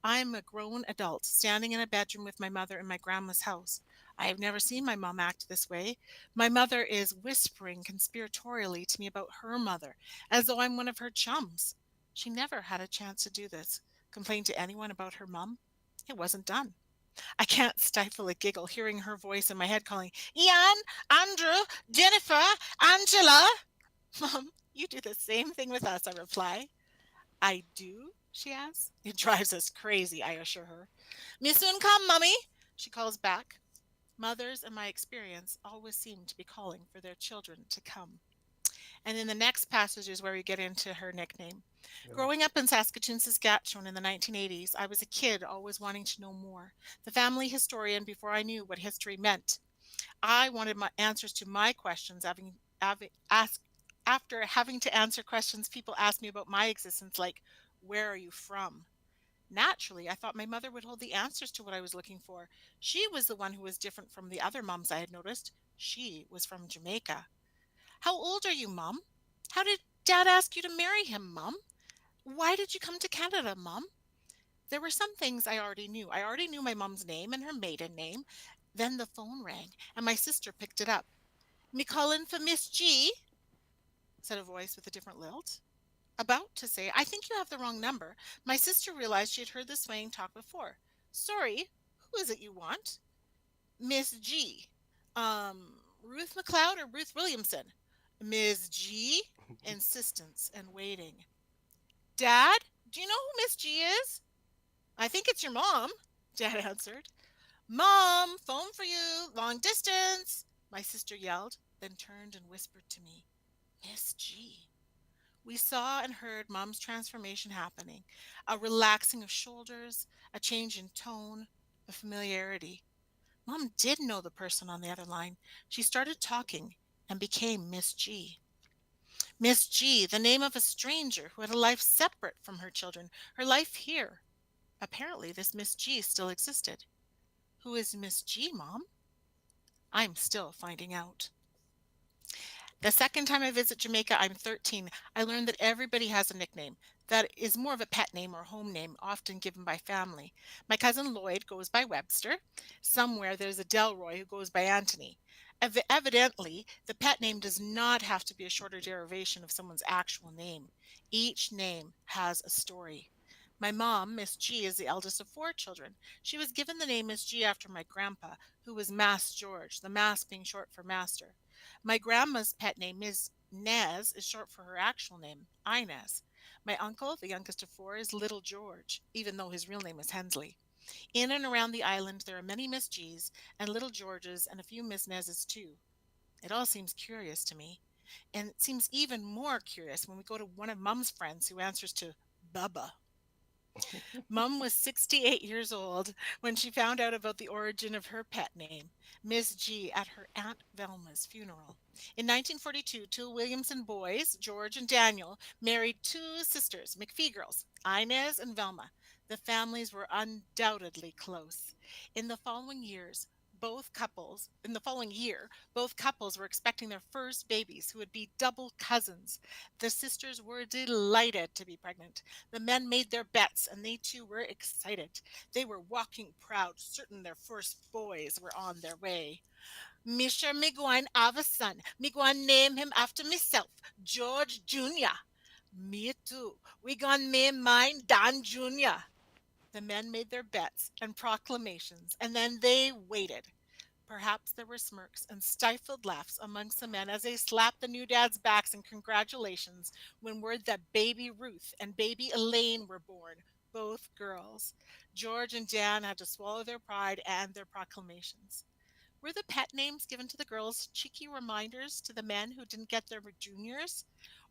I am a grown adult, standing in a bedroom with my mother in my grandma's house. I have never seen my mom act this way. My mother is whispering conspiratorially to me about her mother, as though I'm one of her chums. She never had a chance to do this. Complain to anyone about her mum? It wasn't done. I can't stifle a giggle hearing her voice in my head calling, Ian, Andrew, Jennifer, Angela. Mom, you do the same thing with us, I reply. I do? She asks. It drives us crazy, I assure her. Me soon come, mummy, she calls back. Mothers, in my experience, always seem to be calling for their children to come. And then the next passage is where we get into her nickname. Yeah. Growing up in Saskatoon, Saskatchewan in the 1980s, I was a kid always wanting to know more. The family historian before I knew what history meant. I wanted my answers to my questions, having asked after having to answer questions people asked me about my existence, like, where are you from? Naturally, I thought my mother would hold the answers to what I was looking for. She was the one who was different from the other moms I had noticed. She was from Jamaica. How old are you, Mum? How did Dad ask you to marry him, Mum? Why did you come to Canada, Mum? There were some things I already knew. I already knew my mom's name and her maiden name. Then the phone rang, and my sister picked it up. "Me callin' for Miss G?" said a voice with a different lilt. About to say, "I think you have the wrong number," my sister realized she had heard the swaying talk before. "Sorry, who is it you want?" "Miss G." Ruth McLeod or Ruth Williamson?" "Miss G." Insistence and waiting. "Dad, do you know who Miss G is?" "I think it's your mom," Dad answered. "Mom, phone for you, long distance," my sister yelled, then turned and whispered to me, "Miss G." We saw and heard Mom's transformation happening, a relaxing of shoulders, a change in tone, a familiarity. Mom did know the person on the other line. She started talking and became Miss G. Miss G, the name of a stranger who had a life separate from her children, her life here. Apparently, this Miss G still existed. Who is Miss G, Mom? I'm still finding out. The second time I visit Jamaica, I'm 13. I learned that everybody has a nickname that is more of a pet name or home name, often given by family. My cousin Lloyd goes by Webster. Somewhere there's a Delroy who goes by Anthony. Evidently, the pet name does not have to be a shorter derivation of someone's actual name. Each name has a story. My mom, Miss G, is the eldest of four children. She was given the name Miss G after my grandpa, who was Mass George, the Mass being short for master. My grandma's pet name, Ms. Nez, is short for her actual name, Inez. My uncle, the youngest of four, is Little George, even though his real name is Hensley. In and around the island, there are many Miss G's and Little Georges and a few Miss Nezes too. It all seems curious to me. And it seems even more curious when we go to one of Mum's friends who answers to Bubba. Mum was 68 years old when she found out about the origin of her pet name, Miss G, at her Aunt Velma's funeral. In 1942, two Williamson boys, George and Daniel, married two sisters, McPhee girls, Inez and Velma. The families were undoubtedly close. In the following years, in the following year, both couples were expecting their first babies who would be double cousins. The sisters were delighted to be pregnant. The men made their bets, and they too were excited. They were walking proud, certain their first boys were on their way. "Me sure me gwine have a son. Me gwine name him after myself, George Jr." "Me too. We gwine name mine Don Jr." The men made their bets and proclamations, and then they waited. Perhaps there were smirks and stifled laughs amongst the men as they slapped the new dads' backs in congratulations when word that baby Ruth and baby Elaine were born, both girls. George and Dan had to swallow their pride and their proclamations. Were the pet names given to the girls cheeky reminders to the men who didn't get their juniors?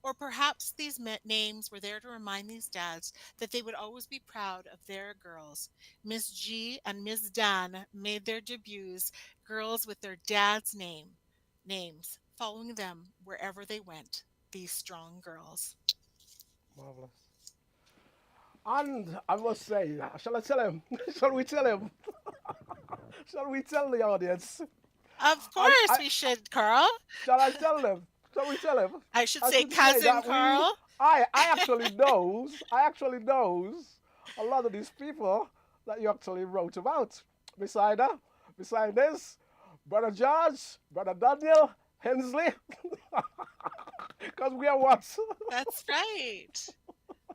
Or perhaps these names were there to remind these dads that they would always be proud of their girls. Miss G and Miss Dan made their debuts, girls with their names, following them wherever they went, these strong girls. Marvelous. And I must say, shall I tell him? Shall we tell him? Shall we tell the audience? Of I course we should, Carl. shall I tell them? Shall we tell him? I should I say should say cousin that Carl. I actually knows a lot of these people that you actually wrote about. Beside her, beside this, Brother George, Brother Daniel, Hensley, because we are what? That's right.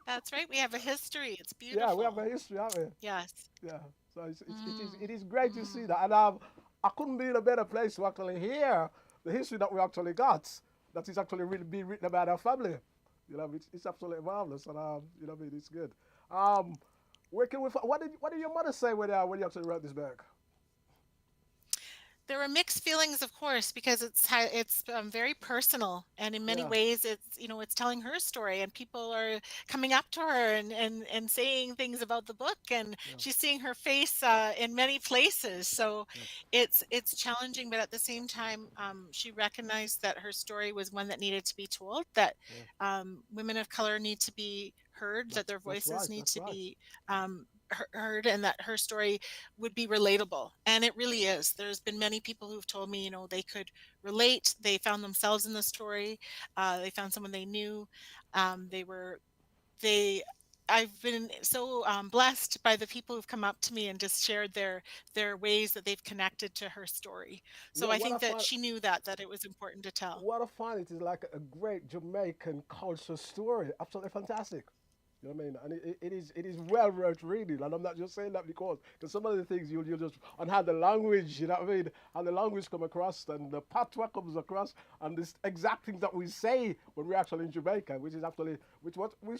That's right. We have a history. It's Yeah, we have beautiful. a history, haven't we? Yes. Yeah. So Mm, it is great to see mm. that, and I couldn't be in a better place to actually hear the history that we actually got. That is actually really being written about our family. You know, it's absolutely marvelous, and you know, it's good. Um, where can we? What did your mother say when you actually wrote this book? There were mixed feelings, of course, because it's very personal, and in many Yeah, ways, it's telling her story, and people are coming up to her and saying things about the book, and yeah, she's seeing her face in many places. So yeah, it's challenging, but at the same time, she recognized that her story was one that needed to be told, that yeah. women of color need to be heard, that their That's voices right. need That's to right. be heard, and that her story would be relatable. And it really is. There's been many people who've told me, they could relate. They found themselves in the story. They found someone they knew. They were, they, I've been so blessed by the people who've come up to me and just shared their ways that they've connected to her story. So Yeah, I think that she knew that it was important to tell. what I find it is like a great Jamaican culture story. Absolutely fantastic. You know what I mean? And it is well worth reading. And I'm not just saying that because some of the things you'll just on how the language, you know what I mean, how the language come across and the patois comes across and this exact things that we say when we're actually in Jamaica, which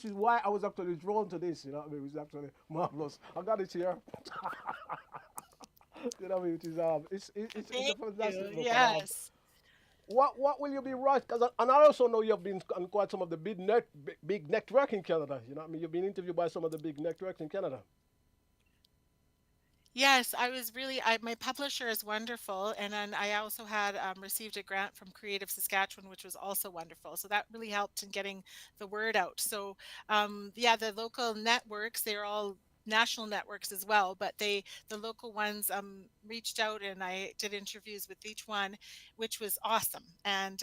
is why I was actually drawn to this, you know what I mean, which is actually marvelous. I got it here. You know what I mean? Which is it's a Thank you. fantastic book. And Yes. what will you be right? And I also know you've been on quite some of the big network in Canada. You know what I mean? You've been interviewed by some of the big networks in Canada. Yes, I was really my publisher is wonderful, and then I also had received a grant from Creative Saskatchewan, which was also wonderful. So that really helped in getting the word out. So yeah, the local networks, they're all national networks as well, but the local ones reached out, and I did interviews with each one, which was awesome. And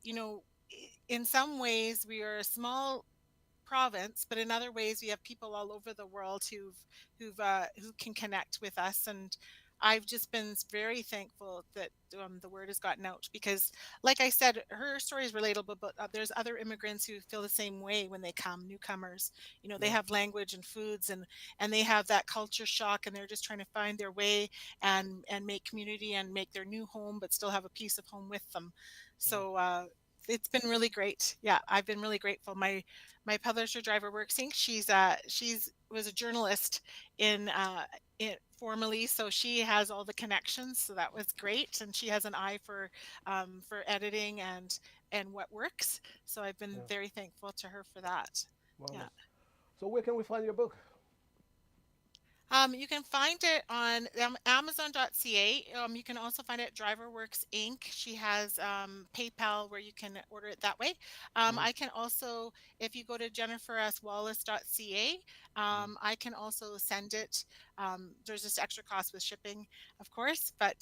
you know, in some ways, we are a small province, but in other ways, we have people all over the world who can connect with us. And I've just been very thankful that the word has gotten out because, like I said, her story is relatable, but there's other immigrants who feel the same way when they come, newcomers. They Yeah, have language and foods, and they have that culture shock, and they're just trying to find their way and make community and make their new home, but still have a piece of home with them. yeah, So it's been really great. Yeah, I've been really grateful. My publisher driver works inc, she's was a journalist in formerly, so she has all the connections, so that was great, and she has an eye for editing and what works, so I've been yeah. very thankful to her for that. Yeah. Marvelous. So where can we find your book? You can find it on Amazon.ca. You can also find it at DriverWorks Inc. She has PayPal where you can order it that way. Mm, I can also, if you go to jenniferswallace.ca, mm, I can also send it. There's just extra cost with shipping, of course, but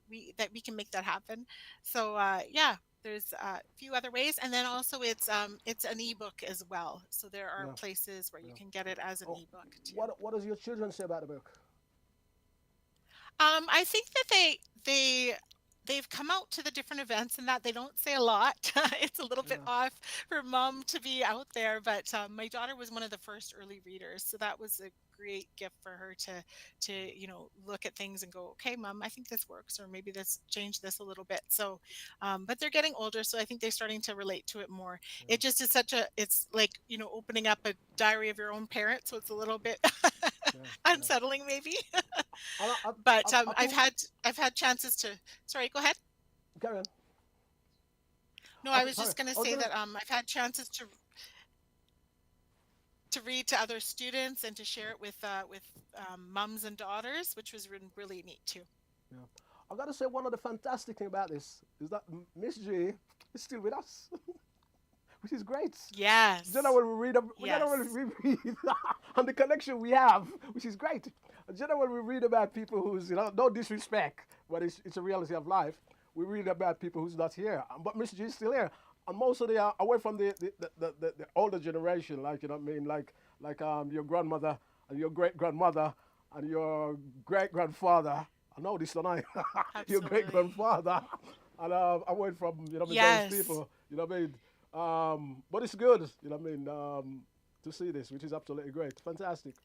we can make that happen. So yeah, there's a few other ways, and then also it's an ebook as well. So there are yeah, places where you yeah. can get it as an Oh, ebook too. what does your children say about the book? I think that they've come out to the different events and that they don't say a lot. It's a little bit Yeah, off for mom to be out there, but my daughter was one of the first early readers, so that was a great gift for her to look at things and go, okay, mom, I think this works, or maybe this change this a little bit. So, but they're getting older, so I think they're starting to relate to it more. yeah, It just is it's like opening up a diary of your own parent, so it's a little bit yeah, yeah. unsettling, maybe. And But I I've think had chances to. Sorry, go ahead. carry on. No, I I think was sorry. just going to I was say gonna that I've had chances to read to other students and to share it with mums and daughters, which was really neat too. yeah. I gotta say one of the fantastic thing about this is that Miss J is still with us, which is great. Yes, Generally, yes, we read on the connection we have, which is great. Generally, we read about people who's, no disrespect, but it's a reality of life. We read about people who's not here, but Mr. G is still here. And most of the away from the older generation, like, you know what I mean, like your grandmother and your great grandmother and your great grandfather. I know this, don't I? Your great absolutely. grandfather. And away from, those Yes. people, you know what I mean. But it's good, you know what I mean, to see this, which is absolutely great. Fantastic.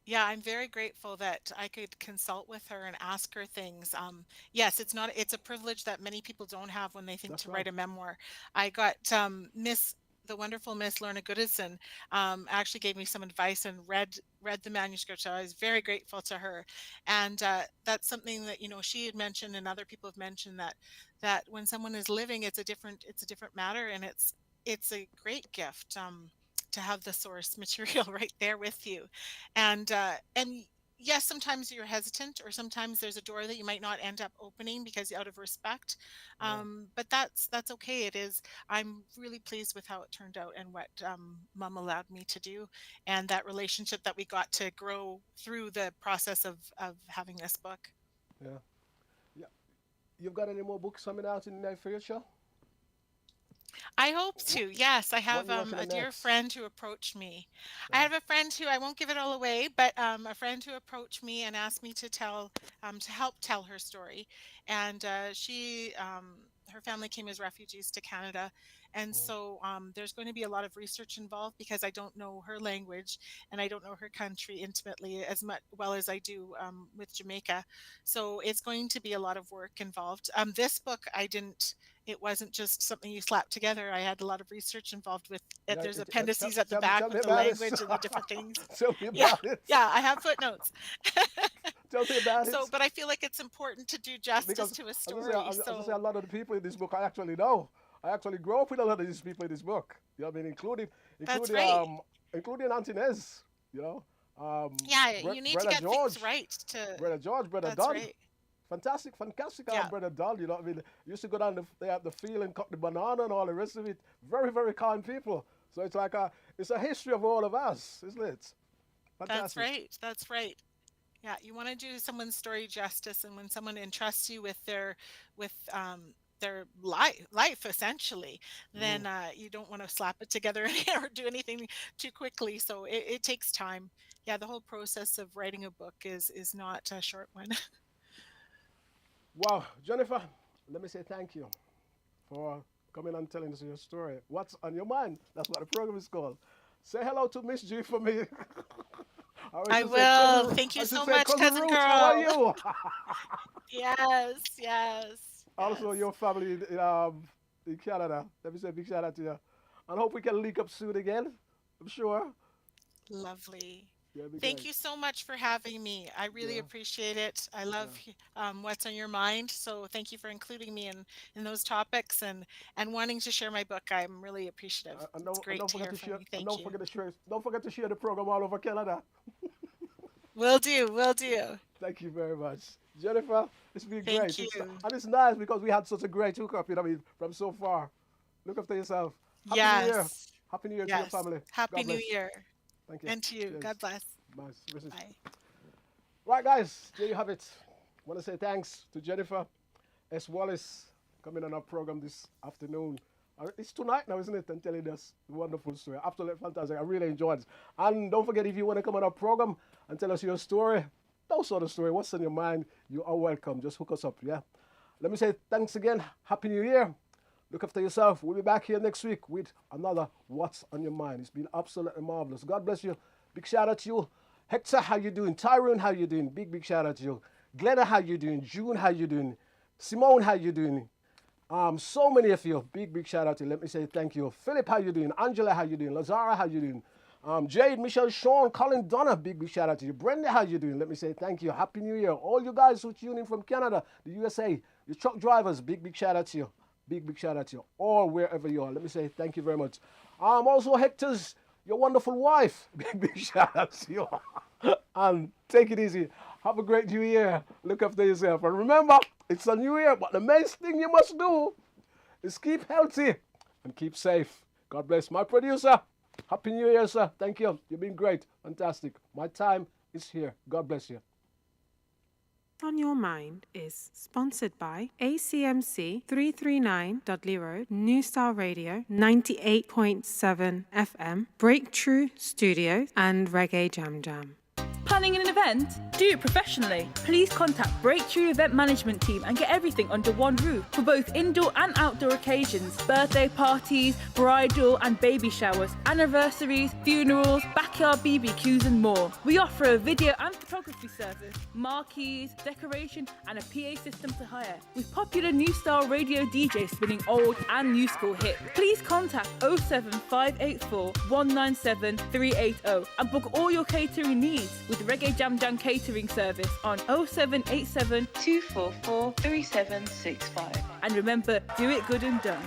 Yeah, I'm very grateful that I could consult with her and ask her things. Yes, it's a privilege that many people don't have when they think That's to right. write a memoir. I got Miss the wonderful Miss Lorna Goodison actually gave me some advice and read the manuscript. So I was very grateful to her, and that's something that she had mentioned, and other people have mentioned that when someone is living, it's a different matter, and it's a great gift to have the source material right there with you, and yes, sometimes you're hesitant, or sometimes there's a door that you might not end up opening because out of respect. Yeah. But that's okay. It is. I'm really pleased with how it turned out and what Mom allowed me to do, and that relationship that we got to grow through the process of having this book. Yeah. Yeah. You've got any more books coming out in the near future? I hope What, to. Yes, I what have you working a on dear next? friend who approached me. I Yeah. have a friend who, I won't give it all away, but a friend who approached me and asked me to help tell her story. And her family came as refugees to Canada. And Mm. so there's going to be a lot of research involved because I don't know her language and I don't know her country intimately as much well as I do with Jamaica. So it's going to be a lot of work involved. This book, it wasn't just something you slap together. I had a lot of research involved with it. Yeah. There's appendices at the Tell back me with the about it. language and the different things. Tell me Yeah, about it. yeah, I have footnotes. Tell me about So, it. but I feel like it's important to do justice Because to a as story. I say, a So lot of the people in this book I actually know. I actually grew up with a lot of these people in this book. You know what I mean, that's including right. including Auntie Nez. You know, Yeah, you need to brother get things George, right to brother that's Don. right. Fantastic, Yeah, brother Don. You know what I mean? Used to go down the field and cut the banana and all the rest of it. Very kind people. So it's a history of all of us, isn't it? that's Fantastic. right. That's right. Yeah, you want to do someone's story justice, and when someone entrusts you with their life essentially, Mm. then you don't want to slap it together or do anything too quickly. So it takes time. Yeah, the whole process of writing a book is not a short one. Wow, Jennifer, let me say thank you for coming and telling us your story. What's on your mind? That's what the program is called. Say hello to Miss G for me. Or I will. Thank you I should so say much, cousin cousin Roots. How are Carl. you? Yes, yes, Also, yes. your family in Canada. Let me say a big shout out to you. And hope we can link up soon again. I'm sure. Lovely. Yeah, it'd be Thank great. you so much for having me. I really Yeah, appreciate it. I love yeah. what's on your mind. So thank you for including me in those topics and wanting to share my book. I'm really appreciative. It's And great don't to forget hear to from share. you. And Thank you. don't forget to share the program all over Canada. Will do. Will do. Thank you very much, Jennifer. It's been Thank great. you. And it's nice because we had such a great hookup. You know, what I mean, from so far. Look after yourself. Happy New Year. Yes. Happy New Year to your Yes. family. Happy God New bless. Year. Thank you. And to you. Cheers. God bless. Nice. Mrs. Bye. Right, guys, there you have it. Want to say thanks to Jennifer S. Wallace coming on our program this afternoon. It's tonight now, isn't it? And telling us the wonderful story. Absolutely fantastic. I really enjoyed it. And don't forget, if you want to come on our program and tell us your story, those sort of story, what's on your mind, you are welcome. Just hook us up, yeah? Let me say thanks again. Happy New Year. Look after yourself. We'll be back here next week with another What's on Your Mind. It's been absolutely marvelous. God bless you. Big shout out to you. Hector, how you doing? Tyrone, how you doing? Big shout out to you. Glenna, how you doing? June, how you doing? Simone, how you doing? So many of you. Big shout out to you. Let me say thank you. Philip, how you doing? Angela, how you doing? Lazara, how you doing? Jade, Michelle, Sean, Colin, Donna, big shout out to you. Brenda, how you doing? Let me say thank you. Happy New Year. All you guys who tune in from Canada, the USA, your truck drivers, big shout out to you. Big shout out to you. All wherever you are. Let me say thank you very much. Also, Hector's, your wonderful wife. Big shout out to you. And take it easy. Have a great new year. Look after yourself. And remember, it's a new year, but the main thing you must do is keep healthy and keep safe. God bless my producer. Happy New Year, sir. Thank you. You've been great. Fantastic. My time is here. God bless you. On Your Mind is sponsored by ACMC 339.0 New Style Radio 98.7 FM, Breakthrough Studios, and Reggae Jam Jam. planning an event? Do it professionally. Please contact Breakthrough Event Management Team and get everything under one roof for both indoor and outdoor occasions, birthday parties, bridal and baby showers, anniversaries, funerals, backyard BBQs and more. We offer a video and photography service, marquees, decoration and a PA system to hire, with popular new style radio DJs spinning old and new school hits. Please contact 07584 197 380 and book all your catering needs with Reggae Jam Jam catering service on 0787 244 3765. And remember, do it good and done.